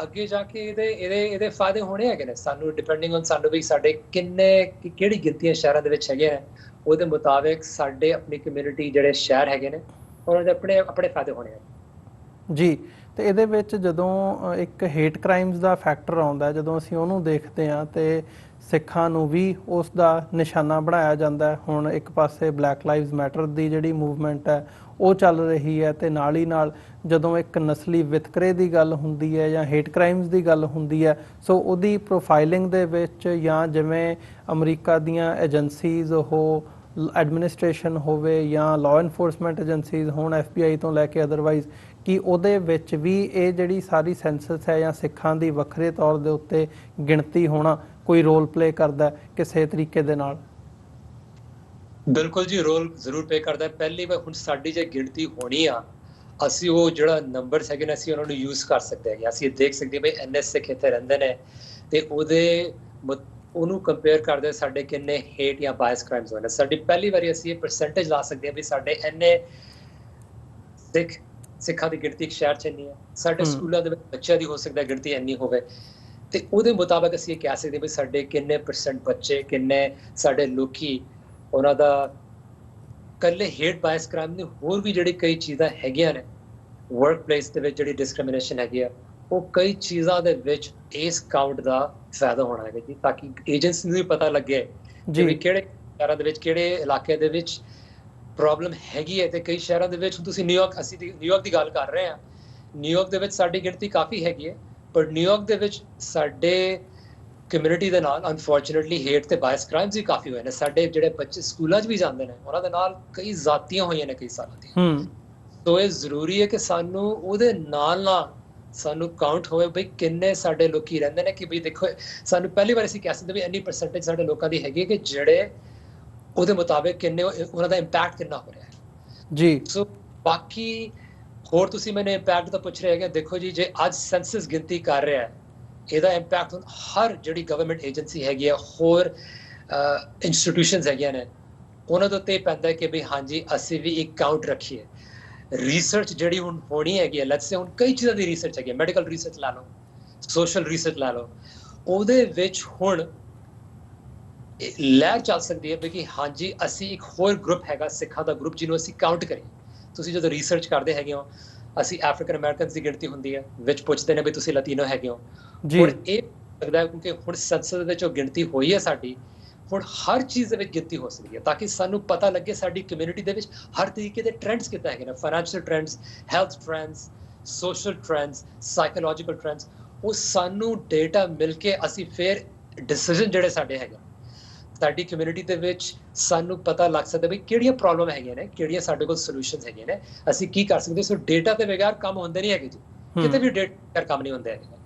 ਅੱਗੇ ਜਾ ਕੇ ਇਹਦੇ ਫਾਇਦੇ ਹੋਣੇ ਹੈਗੇ ਨੇ। ਸਾਨੂੰ ਡਿਪੈਂਡਿੰਗ ਔਨ ਸਾਨੂੰ ਵੀ ਸਾਡੇ ਕਿਹੜੀ ਗਿਣਤੀਆਂ ਸ਼ਹਿਰਾਂ ਦੇ ਵਿੱਚ ਹੈਗੇ ਨੇ, ਉਹਦੇ ਮੁਤਾਬਿਕ ਸਾਡੇ ਆਪਣੀ ਕਮਿਊਨਿਟੀ ਜਿਹੜੇ ਸ਼ਹਿਰ ਹੈਗੇ ਨੇ ਉਹਨਾਂ ਦੇ ਆਪਣੇ ਫਾਇਦੇ ਹੋਣੇ ਆ ਜੀ। ਤੇ ਇਹਦੇ ਵਿੱਚ ਜਦੋਂ ਇੱਕ ਹੇਟ ਕ੍ਰਾਈਮਸ ਦਾ ਫੈਕਟਰ ਆਉਂਦਾ, ਜਦੋਂ ਅਸੀਂ ਉਹਨੂੰ ਦੇਖਦੇ ਹਾਂ ਤੇ ਸਿੱਖਾਂ ਨੂੰ ਵੀ ਉਸ ਦਾ ਨਿਸ਼ਾਨਾ ਬਣਾਇਆ ਜਾਂਦਾ। ਹੁਣ ਇੱਕ ਪਾਸੇ ਬਲੈਕ ਲਾਈਵਜ਼ ਮੈਟਰ ਦੀ ਜਿਹੜੀ ਮੂਵਮੈਂਟ ਹੈ ਉਹ ਚੱਲ ਰਹੀ ਹੈ, ਤੇ ਨਾਲ ਹੀ ਨਾਲ ਜਦੋਂ ਇੱਕ ਨਸਲੀ ਵਿਤਕਰੇ ਦੀ ਗੱਲ ਹੁੰਦੀ ਹੈ ਜਾਂ ਹੇਟ ਕ੍ਰਾਈਮਸ ਦੀ ਗੱਲ ਹੁੰਦੀ ਹੈ, ਸੋ ਉਹਦੀ ਪ੍ਰੋਫਾਈਲਿੰਗ ਦੇ ਵਿੱਚ, ਜਾਂ ਜਿਵੇਂ ਅਮਰੀਕਾ ਦੀਆਂ ਏਜੰਸੀਜ਼, ਉਹ ਐਡਮਿਨਿਸਟ੍ਰੇਸ਼ਨ ਹੋਵੇ ਜਾਂ ਲਾਅ ਇਨਫੋਰਸਮੈਂਟ ਏਜੰਸੀਜ਼ ਹੋਣ, FBI ਤੋਂ ਲੈ ਕੇ ਅਦਰਵਾਈਜ਼, ਕਿ ਉਹਦੇ ਵਿੱਚ ਵੀ ਇਹ ਜਿਹੜੀ ਸਾਰੀ ਸੈਂਸਸ ਹੈ ਜਾਂ ਸਿੱਖਾਂ ਦੀ ਵੱਖਰੇ ਤੌਰ ਦੇ ਉੱਤੇ ਗਿਣਤੀ ਹੋਣਾ ਕੋਈ ਰੋਲ ਪਲੇ ਕਰਦਾ ਕਿਸੇ ਤਰੀਕੇ ਦੇ ਨਾਲ? ਬਿਲਕੁਲ ਜੀ, ਰੋਲ ਜ਼ਰੂਰ ਪੇ ਕਰਦਾ ਹੈ। ਪਹਿਲੀ ਵਾਰ ਹੁਣ ਸਾਡੀ ਜੇ ਗਿਣਤੀ ਹੋਣੀ ਆ, ਅਸੀਂ ਉਹ ਜਿਹੜਾ ਨੰਬਰਸ ਹੈਗੇ ਨੇ ਅਸੀਂ ਉਹਨਾਂ ਨੂੰ ਯੂਜ਼ ਕਰ ਸਕਦੇ ਹੈਗੇ। ਅਸੀਂ ਦੇਖ ਸਕਦੇ ਹਾਂ ਬਈ ਇੰਨੇ ਸਿੱਖ ਇੱਥੇ ਰਹਿੰਦੇ ਨੇ ਤੇ ਉਹਨੂੰ ਕੰਪੇਅਰ ਕਰਦੇ ਸਾਡੇ ਕਿੰਨੇ ਹੇਟ ਜਾਂ ਬਾਇਸ ਕ੍ਰਾਈਮਸ ਹੋਏ ਨੇ। ਸਾਡੀ ਪਹਿਲੀ ਵਾਰੀ ਅਸੀਂ ਇਹ ਪਰਸੈਂਟੇਜ ਲਾ ਸਕਦੇ ਹਾਂ ਵੀ ਸਾਡੇ ਇੰਨੇ ਸਿੱਖਾਂ ਦੀ ਗਿਣਤੀ ਇੱਕ ਸ਼ਹਿਰ 'ਚ ਇੰਨੀ ਹੈ, ਸਾਡੇ ਸਕੂਲਾਂ ਦੇ ਵਿੱਚ ਬੱਚਿਆਂ ਦੀ ਹੋ ਸਕਦਾ ਗਿਣਤੀ ਇੰਨੀ ਹੋਵੇ, ਤੇ ਉਹਦੇ ਮੁਤਾਬਕ ਅਸੀਂ ਇਹ ਕਹਿ ਸਕਦੇ ਹਾਂ ਵੀ ਸਾਡੇ ਕਿੰਨੇ ਪਰਸੈਂਟ ਬੱਚੇ, ਕਿੰਨੇ ਸਾਡੇ ਲੋਕੀ ਉਹਨਾਂ ਦਾ ਇਕੱਲੇ ਹੇਟ ਬਾਇਸ ਕ੍ਰਾਈਮ ਨੇ, ਹੋਰ ਵੀ ਜਿਹੜੀ ਕਈ ਚੀਜ਼ਾਂ ਹੈਗੀਆਂ ਨੇ ਵਰਕ ਪਲੇਸ ਦੇ ਵਿੱਚ ਜਿਹੜੀ ਡਿਸਕ੍ਰਿਮੀਨੇਸ਼ਨ ਹੈਗੀ ਆ, ਉਹ ਕਈ ਚੀਜ਼ਾਂ ਦੇ ਵਿੱਚ ਇਸ ਕਾਊਂਟ ਦਾ ਫਾਇਦਾ ਹੋਣਾ ਹੈ ਜੀ, ਤਾਂ ਕਿ ਏਜੰਸੀ ਨੂੰ ਵੀ ਪਤਾ ਲੱਗੇ ਕਿ ਵੀ ਕਿਹੜੇ ਸ਼ਹਿਰਾਂ ਦੇ ਵਿੱਚ, ਕਿਹੜੇ ਇਲਾਕੇ ਦੇ ਵਿੱਚ ਪ੍ਰੋਬਲਮ ਹੈਗੀ ਹੈ। ਤੇ ਕਈ ਸ਼ਹਿਰਾਂ ਦੇ ਵਿੱਚ, ਤੁਸੀਂ ਅਸੀਂ ਨਿਊਯਾਰਕ ਦੀ ਗੱਲ ਕਰ ਰਹੇ ਹਾਂ, ਨਿਊਯਾਰਕ ਦੇ ਵਿੱਚ ਸਾਡੀ ਗਿਣਤੀ ਕਾਫੀ ਹੈਗੀ ਹੈ, ਪਰ ਨਿਊਯਾਰਕ ਦੇ ਵਿੱਚ ਸਾਡੇ ਕਮਿਊਨਿਟੀ ਦੇ ਨਾਲ ਅਨਫੋਰਚੂਨੇਟਲੀ ਹੇਟ ਤੇ ਬਾਇਸ ਕ੍ਰਾਈਮਸ ਵੀ ਕਾਫੀ ਹੋਏ ਨੇ। ਸਾਡੇ ਜਿਹੜੇ ਬੱਚੇ ਸਕੂਲਾਂ 'ਚ ਵੀ ਜਾਂਦੇ ਨੇ, ਉਹਨਾਂ ਦੇ ਨਾਲ ਕਈ ਜ਼ਾਤੀਆਂ ਹੋਈਆਂ ਨੇ ਕਈ ਸਾਲਾਂ ਦੀਆਂ। ਸੋ ਇਹ ਜ਼ਰੂਰੀ ਹੈ ਕਿ ਸਾਨੂੰ ਉਹਦੇ ਨਾਲ ਨਾਲ ਸਾਨੂੰ ਕਾਊਂਟ ਹੋਵੇ ਬਈ ਕਿੰਨੇ ਸਾਡੇ ਲੋਕੀ ਰਹਿੰਦੇ ਨੇ, ਕਿ ਬਈ ਦੇਖੋ ਸਾਨੂੰ ਪਹਿਲੀ ਵਾਰ ਅਸੀਂ ਕਹਿ ਸਕਦੇ ਵੀ ਇੰਨੀ ਪਰਸੈਂਟੇਜ ਸਾਡੇ ਲੋਕਾਂ ਦੀ ਹੈਗੀ ਕਿ ਜਿਹੜੇ ਉਹਦੇ ਮੁਤਾਬਿਕ ਕਿੰਨੇ ਉਹਨਾਂ ਦਾ ਇੰਪੈਕਟ ਕਿੰਨਾ ਹੋ ਰਿਹਾ ਹੈ ਜੀ। ਸੋ ਬਾਕੀ ਹੋਰ ਤੁਸੀਂ ਮੈਨੂੰ ਇੰਪੈਕਟ ਦਾ ਪੁੱਛ ਰਹੇ ਹੈਗੇ, ਦੇਖੋ ਜੀ, ਜੇ ਅੱਜ ਸੈਂਸਸ ਗਿਣਤੀ ਕਰ ਰਿਹਾ ਹੈ, ਇਹਦਾ ਇੰਪੈਕਟ ਹਰ ਜਿਹੜੀ ਗਵਰਨਮੈਂਟ ਏਜੰਸੀ ਹੈਗੀ ਹੈ, ਹੋਰ ਇੰਸਟੀਟਿਊਸ਼ਨਸ ਹੈਗੀਆਂ ਨੇ, ਉਹਨਾਂ ਦੇ ਉੱਤੇ ਪੈਂਦਾ ਕਿ ਵੀ ਹਾਂਜੀ ਅਸੀਂ ਵੀ ਇੱਕ ਕਾਊਂਟ ਰੱਖੀਏ। ਰਿਸਰਚ ਜਿਹੜੀ ਹੁਣ ਹੋਣੀ ਹੈਗੀ ਹੈ, ਲੈਟਸ ਸੇ ਹੁਣ ਕਈ ਚੀਜ਼ਾਂ ਦੀ ਰਿਸਰਚ ਹੈਗੀ ਹੈ, ਮੈਡੀਕਲ ਰਿਸਰਚ ਲਾ ਲਓ, ਸੋਸ਼ਲ ਰਿਸਰਚ ਲਾ ਲਓ, ਉਹਦੇ ਵਿੱਚ ਹੁਣ ਲੈ ਚੱਲ ਸਕਦੀ ਹੈ ਕਿ ਹਾਂਜੀ ਅਸੀਂ ਇੱਕ ਹੋਰ ਗਰੁੱਪ ਹੈਗਾ ਸਿੱਖਾਂ ਦਾ ਗਰੁੱਪ ਜਿਹਨੂੰ ਅਸੀਂ ਕਾਊਂਟ ਕਰੀਏ। ਤੁਸੀਂ ਜਦੋਂ ਰਿਸਰਚ ਕਰਦੇ ਹੈਗੇ ਹੋ, ਅਸੀਂ ਅਫਰੀਕਨ ਅਮਰੀਕਨਸ ਦੀ ਗਿਣਤੀ ਹੁੰਦੀ ਹੈ, ਵਿੱਚ ਪੁੱਛਦੇ ਨੇ ਵੀ ਤੁਸੀਂ ਲਤੀਨੋ ਹੈਗੇ ਹੋ। ਹੁਣ ਇਹ ਲੱਗਦਾ ਕਿਉਂਕਿ ਹੁਣ ਸੰਸਦ ਵਿੱਚ ਉਹ ਗਿਣਤੀ ਹੋਈ ਹੈ ਸਾਡੀ, ਹੁਣ ਹਰ ਚੀਜ਼ ਦੇ ਵਿੱਚ ਗਿਣਤੀ ਹੋ ਸਕਦੀ ਹੈ, ਤਾਂ ਕਿ ਸਾਨੂੰ ਪਤਾ ਲੱਗੇ ਸਾਡੀ ਕਮਿਊਨਿਟੀ ਦੇ ਵਿੱਚ ਹਰ ਤਰੀਕੇ ਦੇ ਟ੍ਰੈਂਡਸ ਕਿੱਦਾਂ ਹੈਗੇ ਨੇ, financial trends, health trends, social trends, psychological trends, ਉਹ ਸਾਨੂੰ ਡੇਟਾ ਮਿਲ ਕੇ ਅਸੀਂ ਫਿਰ ਡਿਸੀਜਨ ਜਿਹੜੇ ਸਾਡੇ ਹੈਗੇ ਸਾਡੀ ਕਮਿਊਨਿਟੀ ਦੇ ਵਿੱਚ ਸਾਨੂੰ ਪਤਾ ਲੱਗ ਸਕਦਾ ਵੀ ਕਿਹੜੀਆਂ ਪ੍ਰੋਬਲਮ ਹੈਗੀਆਂ ਨੇ, ਕਿਹੜੀਆਂ ਸਾਡੇ ਕੋਲ ਸੋਲੂਸ਼ਨਸ ਹੈਗੀਆਂ ਨੇ, ਅਸੀਂ ਕੀ ਕਰ ਸਕਦੇ। ਸੋ ਡੇਟਾ ਦੇ ਬਗੈਰ ਕੰਮ ਹੁੰਦੇ ਨਹੀਂ ਹੈਗੇ ਜੀ, ਕਿਤੇ ਵੀ ਡੇਟਾ ਬਗੈਰ ਕੰਮ ਨਹੀਂ ਹੁੰਦੇ ਹੈਗੇ।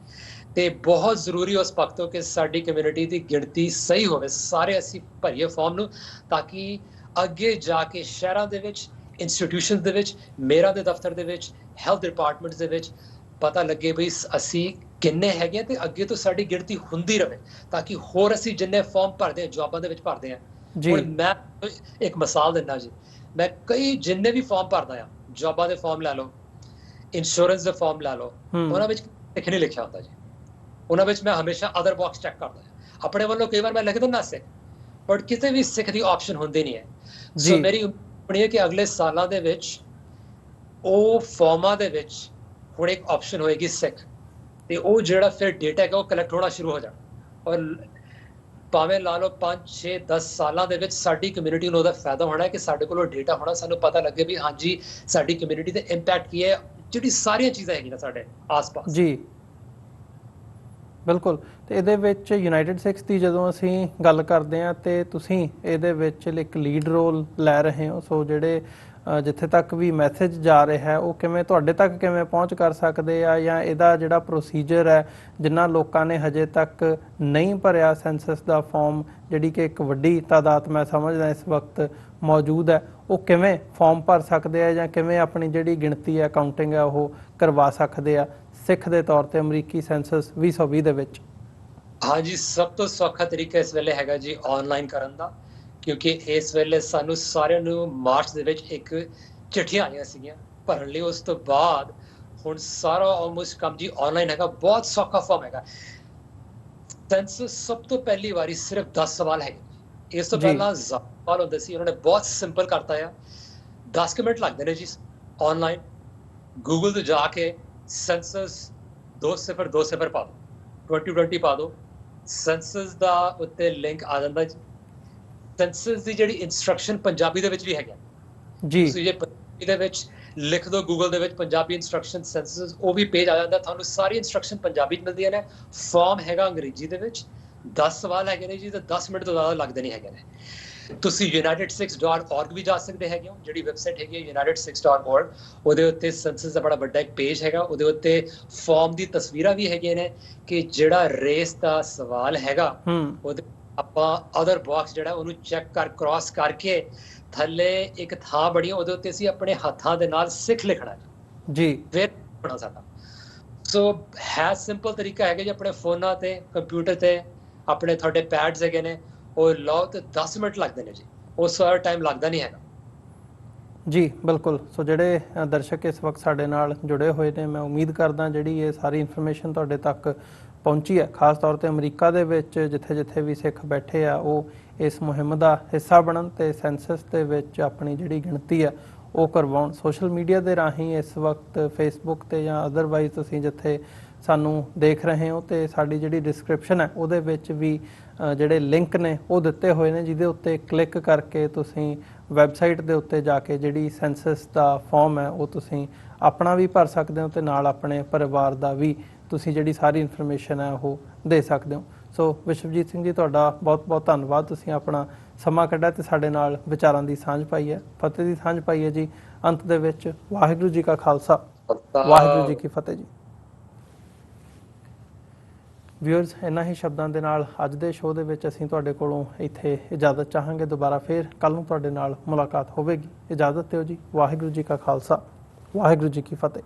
ਤੇ ਬਹੁਤ ਜ਼ਰੂਰੀ ਉਸ ਵਕਤ ਤੋਂ ਕਿ ਸਾਡੀ ਕਮਿਊਨਿਟੀ ਦੀ ਗਿਣਤੀ ਸਹੀ ਹੋਵੇ, ਸਾਰੇ ਅਸੀਂ ਭਰੀਏ ਫਾਰਮ ਨੂੰ, ਤਾਂ ਕਿ ਅੱਗੇ ਜਾ ਕੇ ਸ਼ਹਿਰਾਂ ਦੇ ਵਿੱਚ, ਇੰਸਟੀਟਿਊਸ਼ਨ ਦੇ ਵਿੱਚ, ਮੇਰਾ ਦੇ ਦਫ਼ਤਰ ਦੇ ਵਿੱਚ, ਹੈਲਥ ਡਿਪਾਰਟਮੈਂਟ ਦੇ ਵਿੱਚ ਪਤਾ ਲੱਗੇ ਵੀ ਅਸੀਂ ਕਿੰਨੇ ਹੈਗੇ ਆ, ਤੇ ਅੱਗੇ ਤੋਂ ਸਾਡੀ ਗਿਣਤੀ ਹੁੰਦੀ ਰਹੇ, ਤਾਂ ਕਿ ਹੋਰ ਅਸੀਂ ਜਿੰਨੇ ਫਾਰਮ ਭਰਦੇ ਹਾਂ, ਜੌਬਾਂ ਦੇ ਵਿੱਚ ਭਰਦੇ ਹਾਂ। ਹੁਣ ਮੈਂ ਇੱਕ ਮਿਸਾਲ ਦਿੰਦਾ ਜੀ, ਮੈਂ ਕਈ ਜਿੰਨੇ ਵੀ ਫਾਰਮ ਭਰਦਾ ਆ, ਜੌਬਾਂ ਦੇ ਫਾਰਮ ਲੈ ਲਓ, ਇੰਸ਼ੋਰੈਂਸ ਦੇ ਫਾਰਮ ਲੈ ਲਓ, ਉਹਨਾਂ ਵਿੱਚ ਸਿੱਖ ਨਹੀਂ ਲਿਖਿਆ ਹੁੰਦਾ ਜੀ, ਉਹਨਾਂ ਵਿੱਚ ਮੈਂ ਹਮੇਸ਼ਾ ਅਦਰ ਬਾਕਸ ਚੈੱਕ ਕਰਦਾ ਹਾਂ। ਆਪਣੇ ਵੱਲੋਂ ਕਈ ਵਾਰ ਮੈਂ ਲਿਖ ਦਿੰਦਾ ਸਿੱਖ, ਬਟ ਕਿਤੇ ਵੀ ਸਿੱਖ ਦੀ ਆਪਸ਼ਨ ਹੁੰਦੀ ਨਹੀਂ ਹੈ। ਸੋ ਮੇਰੀ ਉਮੀਦ ਹੈ ਕਿ ਅਗਲੇ ਸਾਲਾਂ ਦੇ ਵਿੱਚ ਉਹ ਫਾਰਮਾਂ ਦੇ ਵਿੱਚ ਹੁਣ ਇੱਕ ਆਪਸ਼ਨ ਹੋਏਗੀ ਸਿੱਖ, ਤੇ ਉਹ ਜਿਹੜਾ ਫਿਰ ਡੇਟਾ ਹੈਗਾ ਉਹ ਕਲੈਕਟ ਹੋਣਾ ਸ਼ੁਰੂ ਹੋ ਜਾਣਾ, ਔਰ ਭਾਵੇਂ ਲਾ ਲਓ 5, 6, 10 ਸਾਲਾਂ ਦੇ ਵਿੱਚ ਸਾਡੀ ਕਮਿਊਨਿਟੀ ਨੂੰ ਉਹਦਾ ਫਾਇਦਾ ਹੋਣਾ ਕਿ ਸਾਡੇ ਕੋਲ ਡੇਟਾ ਹੋਣਾ, ਸਾਨੂੰ ਪਤਾ ਲੱਗੇ ਵੀ ਹਾਂਜੀ ਸਾਡੀ ਕਮਿਊਨਿਟੀ ਦੇ ਇੰਪੈਕਟ ਕੀ ਹੈ, ਜਿਹੜੀ ਸਾਰੀਆਂ ਚੀਜ਼ਾਂ ਹੈਗੀਆਂ ਸਾਡੇ ਆਸ-ਪਾਸ ਜੀ। ਬਿਲਕੁਲ। ਤੇ ਇਹਦੇ ਵਿੱਚ ਯੂਨਾਈਟਿਡ ਸਿੱਖਸ ਦੀ ਜਦੋਂ ਅਸੀਂ ਗੱਲ ਕਰਦੇ ਹਾਂ, ਤੇ ਤੁਸੀਂ ਇਹਦੇ ਵਿੱਚ ਇੱਕ ਲੀਡ ਰੋਲ ਲੈ ਰਹੇ ਹੋ, ਸੋ ਜਿਹੜੇ ਜਿੱਥੇ ਤੱਕ ਵੀ ਮੈਸੇਜ ਜਾ ਰਿਹਾ ਹੈ ਉਹ ਕਿਵੇਂ ਤੁਹਾਡੇ ਤੱਕ ਕਿਵੇਂ ਪਹੁੰਚ ਕਰ ਸਕਦੇ ਆ, ਜਾਂ ਇਹਦਾ ਜਿਹੜਾ ਪ੍ਰੋਸੀਜਰ ਹੈ, ਜਿਨ੍ਹਾਂ ਲੋਕਾਂ ਨੇ ਹਜੇ ਤੱਕ ਨਹੀਂ ਭਰਿਆ ਸੈਂਸਸ ਦਾ ਫਾਰਮ, ਜਿਹੜੀ ਕਿ ਇੱਕ ਵੱਡੀ ਤਾਦਾਦ ਮੈਂ ਸਮਝਦਾ ਇਸ ਵਕਤ ਮੌਜੂਦ ਹੈ, ਉਹ ਕਿਵੇਂ ਫਾਰਮ ਭਰ ਸਕਦੇ ਆ, ਜਾਂ ਕਿਵੇਂ ਆਪਣੀ ਜਿਹੜੀ ਗਿਣਤੀ ਹੈ, ਕਾਊਂਟਿੰਗ ਹੈ, ਉਹ ਕਰਵਾ ਸਕਦੇ ਆ ਸਿੱਖ ਦੇ ਤੌਰ ਤੇ ਅਮਰੀਕੀ ਸੈਂਸਸ 2020 ਦੇ ਵਿੱਚ? ਹਾਂਜੀ, ਸਭ ਤੋਂ ਸੌਖਾ ਤਰੀਕਾ ਇਸ ਵੇਲੇ ਹੈਗਾ ਜੀ ਆਨਲਾਈਨ ਕਰਨ ਦਾ, ਕਿਉਂਕਿ ਇਸ ਵੇਲੇ ਸਾਨੂੰ ਸਾਰਿਆਂ ਨੂੰ ਮਾਰਚ ਦੇ ਵਿੱਚ ਇੱਕ ਚਿੱਠੀਆਂ ਆਈਆਂ ਸੀਗੀਆਂ ਭਰਨ ਲਈ, ਉਸ ਤੋਂ ਬਾਅਦ ਹੁਣ ਸਾਰਾ ਆਲਮੋਸਟ ਕੰਮ ਜੀ ਆਨਲਾਈਨ ਹੈਗਾ, ਬਹੁਤ ਸੌਖਾ ਫਾਰਮ ਹੈਗਾ। ਸੈਂਸਸ ਸਭ ਤੋਂ ਪਹਿਲੀ ਵਾਰੀ ਸਿਰਫ 10 ਸਵਾਲ ਹੈਗੇ, ਇਸ ਤੋਂ ਪਹਿਲਾਂ ਸਵਾਲ ਹੁੰਦੇ ਸੀ, ਉਹਨਾਂ ਨੇ ਬਹੁਤ ਸਿੰਪਲ ਕਰਤਾ ਆ। 10 ਮਿੰਟ ਲੱਗਦੇ ਨੇ ਜੀ ਆਨਲਾਈਨ, ਗੂਗਲ ਤੇ ਜਾ ਕੇ ਸੈਂਸਸ 2020 ਪਾ ਦਿਓ, 2020 ਪਾ ਦਿਓ, ਸੈਂਸਸ ਦਾ ਉੱਤੇ ਲਿੰਕ ਆ ਜਾਂਦਾ ਜੀ। ਸੈਂਸਸ ਦੀ ਜਿਹੜੀ ਇਨਸਟਰਕਸ਼ਨ ਪੰਜਾਬੀ ਦੇ ਵਿੱਚ ਵੀ ਹੈਗਾ ਜੀ, ਤੁਸੀਂ ਜੇ ਪੰਜਾਬੀ ਦੇ ਵਿੱਚ ਲਿਖ ਦਿਓ ਗੂਗਲ ਦੇ ਵਿੱਚ ਪੰਜਾਬੀ ਇਨਸਟਰਕਸ਼ਨ ਸੈਂਸਸ, ਉਹ ਵੀ ਪੇਜ ਆ ਜਾਂਦਾ, ਤੁਹਾਨੂੰ ਸਾਰੀ ਇਨਸਟਰਕਸ਼ਨ ਪੰਜਾਬੀ 'ਚ ਮਿਲਦੀਆਂ ਨੇ। ਫਾਰਮ ਹੈਗਾ ਅੰਗਰੇਜ਼ੀ ਦੇ ਵਿੱਚ, 10 ਸਵਾਲ ਹੈਗੇ ਨੇ ਜੀ, ਤੇ 10 ਮਿੰਟ ਤੋਂ ਜ਼ਿਆਦਾ ਲੱਗਦੇ ਨਹੀਂ ਹੈਗੇ ਨੇ। ਤੁਸੀਂ united6.org ਵੀ ਜਾ ਸਕਦੇ ਹੈਗੇ ਹੋ, ਜਿਹੜੀ ਵੈਬਸਾਈਟ ਹੈਗੀ ਹੈ united6.org, ਉਹਦੇ ਉੱਤੇ ਸੈਂਸਸ ਦਾ ਬੜਾ ਵੱਡਾ ਇੱਕ ਪੇਜ ਹੈਗਾ, ਉਹਦੇ ਉੱਤੇ ਫਾਰਮ ਦੀ ਤਸਵੀਰਾਂ ਵੀ ਹੈਗੀਆਂ ਨੇ, ਕਿ ਜਿਹੜਾ ਰੇਸ ਦਾ ਸਵਾਲ ਹੈਗਾ ਉਹਦੇ ਆਪਾਂ ਅਦਰ ਬਾਕਸ ਜਿਹੜਾ ਉਹਨੂੰ ਚੈੱਕ ਕ੍ਰਾਸ ਕਰਕੇ ਥੱਲੇ ਇੱਕ ਥਾਂ ਬਣੀ, ਉਹਦੇ ਉੱਤੇ ਅਸੀਂ ਆਪਣੇ ਹੱਥਾਂ ਦੇ ਨਾਲ ਸਿੱਖ ਲਿਖਣਾ ਜੀ। ਫਿਰ ਬਣਾ ਸਾਡਾ। ਸੋ ਹੈ ਸਿੰਪਲ ਤਰੀਕਾ ਹੈਗਾ ਜੀ, ਆਪਣੇ ਫੋਨਾਂ ਤੇ ਕੰਪਿਊਟਰ ਤੇ ਆਪਣੇ ਤੁਹਾਡੇ ਪੈਡਸ ਹੈਗੇ ਨੇ, ਉਹ ਲਾਓ ਤੇ 10 ਮਿੰਟ ਲੱਗਦੇ ਨੇ ਜੀ, ਉਸ ਵਾਰ ਟਾਈਮ ਲੱਗਦਾ ਨਹੀਂ ਹੈਗਾ। ਜੀ ਬਿਲਕੁਲ। ਸੋ ਜਿਹੜੇ ਦਰਸ਼ਕ ਇਸ ਵਕਤ ਸਾਡੇ ਨਾਲ ਜੁੜੇ ਹੋਏ ਨੇ, ਮੈਂ ਉਮੀਦ ਕਰਦਾ ਜਿਹੜੀ ਇਹ ਸਾਰੀ ਇਨਫੋਰਮੇਸ਼ਨ ਤੁਹਾਡੇ ਤੱਕ ਪਹੁੰਚੀ ਹੈ। ਖਾਸ ਤੌਰ ਤੇ ਅਮਰੀਕਾ ਦੇ ਵਿੱਚ ਜਿੱਥੇ ਜਿੱਥੇ ਵੀ ਸਿੱਖ ਬੈਠੇ ਆ, ਉਹ ਇਸ ਮੁਹਿੰਮ ਦਾ ਹਿੱਸਾ ਬਣਨ ਤੇ ਸੈਂਸਸ ਦੇ ਵਿੱਚ ਆਪਣੀ ਜਿਹੜੀ ਗਿਣਤੀ ਆ ਉਹ ਕਰਵਾਉਣ। ਸੋਸ਼ਲ ਮੀਡੀਆ ਦੇ ਰਾਹੀਂ ਇਸ ਵਕਤ ਫੇਸਬੁੱਕ ਤੇ ਜਾਂ ਅਦਰਵਾਈਜ਼ ਤੁਸੀਂ ਜਿੱਥੇ ਸਾਨੂੰ ਦੇਖ ਰਹੇ ਹੋ, ਤੇ ਸਾਡੀ ਜਿਹੜੀ ਡਿਸਕ੍ਰਿਪਸ਼ਨ ਹੈ ਉਹਦੇ ਵਿੱਚ ਵੀ ਜਿਹੜੇ ਲਿੰਕ ਨੇ ਉਹ ਦਿੱਤੇ ਹੋਏ ਨੇ, ਜਿਹਦੇ ਉੱਤੇ ਕਲਿੱਕ ਕਰਕੇ ਤੁਸੀਂ ਵੈਬਸਾਈਟ ਦੇ ਉੱਤੇ ਜਾ ਕੇ ਜਿਹੜੀ ਸੈਂਸਸ ਦਾ ਫਾਰਮ ਹੈ ਉਹ ਤੁਸੀਂ ਆਪਣਾ ਵੀ ਭਰ ਸਕਦੇ ਹੋ, ਤੇ ਨਾਲ ਆਪਣੇ ਪਰਿਵਾਰ ਦਾ ਵੀ ਤੁਸੀਂ ਜਿਹੜੀ ਸਾਰੀ ਇਨਫੋਰਮੇਸ਼ਨ ਹੈ ਉਹ ਦੇ ਸਕਦੇ ਹੋ। ਸੋ ਵਿਸ਼ਵਜੀਤ ਸਿੰਘ ਜੀ, ਤੁਹਾਡਾ ਬਹੁਤ ਬਹੁਤ ਧੰਨਵਾਦ। ਤੁਸੀਂ ਆਪਣਾ ਸਮਾਂ ਕੱਢਿਆ ਤੇ ਸਾਡੇ ਨਾਲ ਵਿਚਾਰਾਂ ਦੀ ਸਾਂਝ ਪਾਈ ਹੈ, ਫਤਿਹ ਦੀ ਸਾਂਝ ਪਾਈ ਹੈ ਜੀ। ਅੰਤ ਦੇ ਵਿੱਚ ਵਾਹਿਗੁਰੂ ਜੀ ਕਾ ਖਾਲਸਾ, ਵਾਹਿਗੁਰੂ ਜੀ ਕੀ ਫਤਿਹ ਜੀ। ਵਿਊਅਰਸ, ਇਹਨਾਂ ਹੀ ਸ਼ਬਦਾਂ ਦੇ ਨਾਲ ਅੱਜ ਦੇ ਸ਼ੋਅ ਦੇ ਵਿੱਚ ਅਸੀਂ ਤੁਹਾਡੇ ਕੋਲੋਂ ਇੱਥੇ ਇਜਾਜ਼ਤ ਚਾਹਾਂਗੇ। ਦੁਬਾਰਾ ਫੇਰ ਕੱਲ੍ਹ ਨੂੰ ਤੁਹਾਡੇ ਨਾਲ ਮੁਲਾਕਾਤ ਹੋਵੇਗੀ। ਇਜਾਜ਼ਤ ਦਿਓ ਜੀ। ਵਾਹਿਗੁਰੂ ਜੀ ਕਾ ਖਾਲਸਾ, ਵਾਹਿਗੁਰੂ ਜੀ ਕੀ ਫਤਿਹ।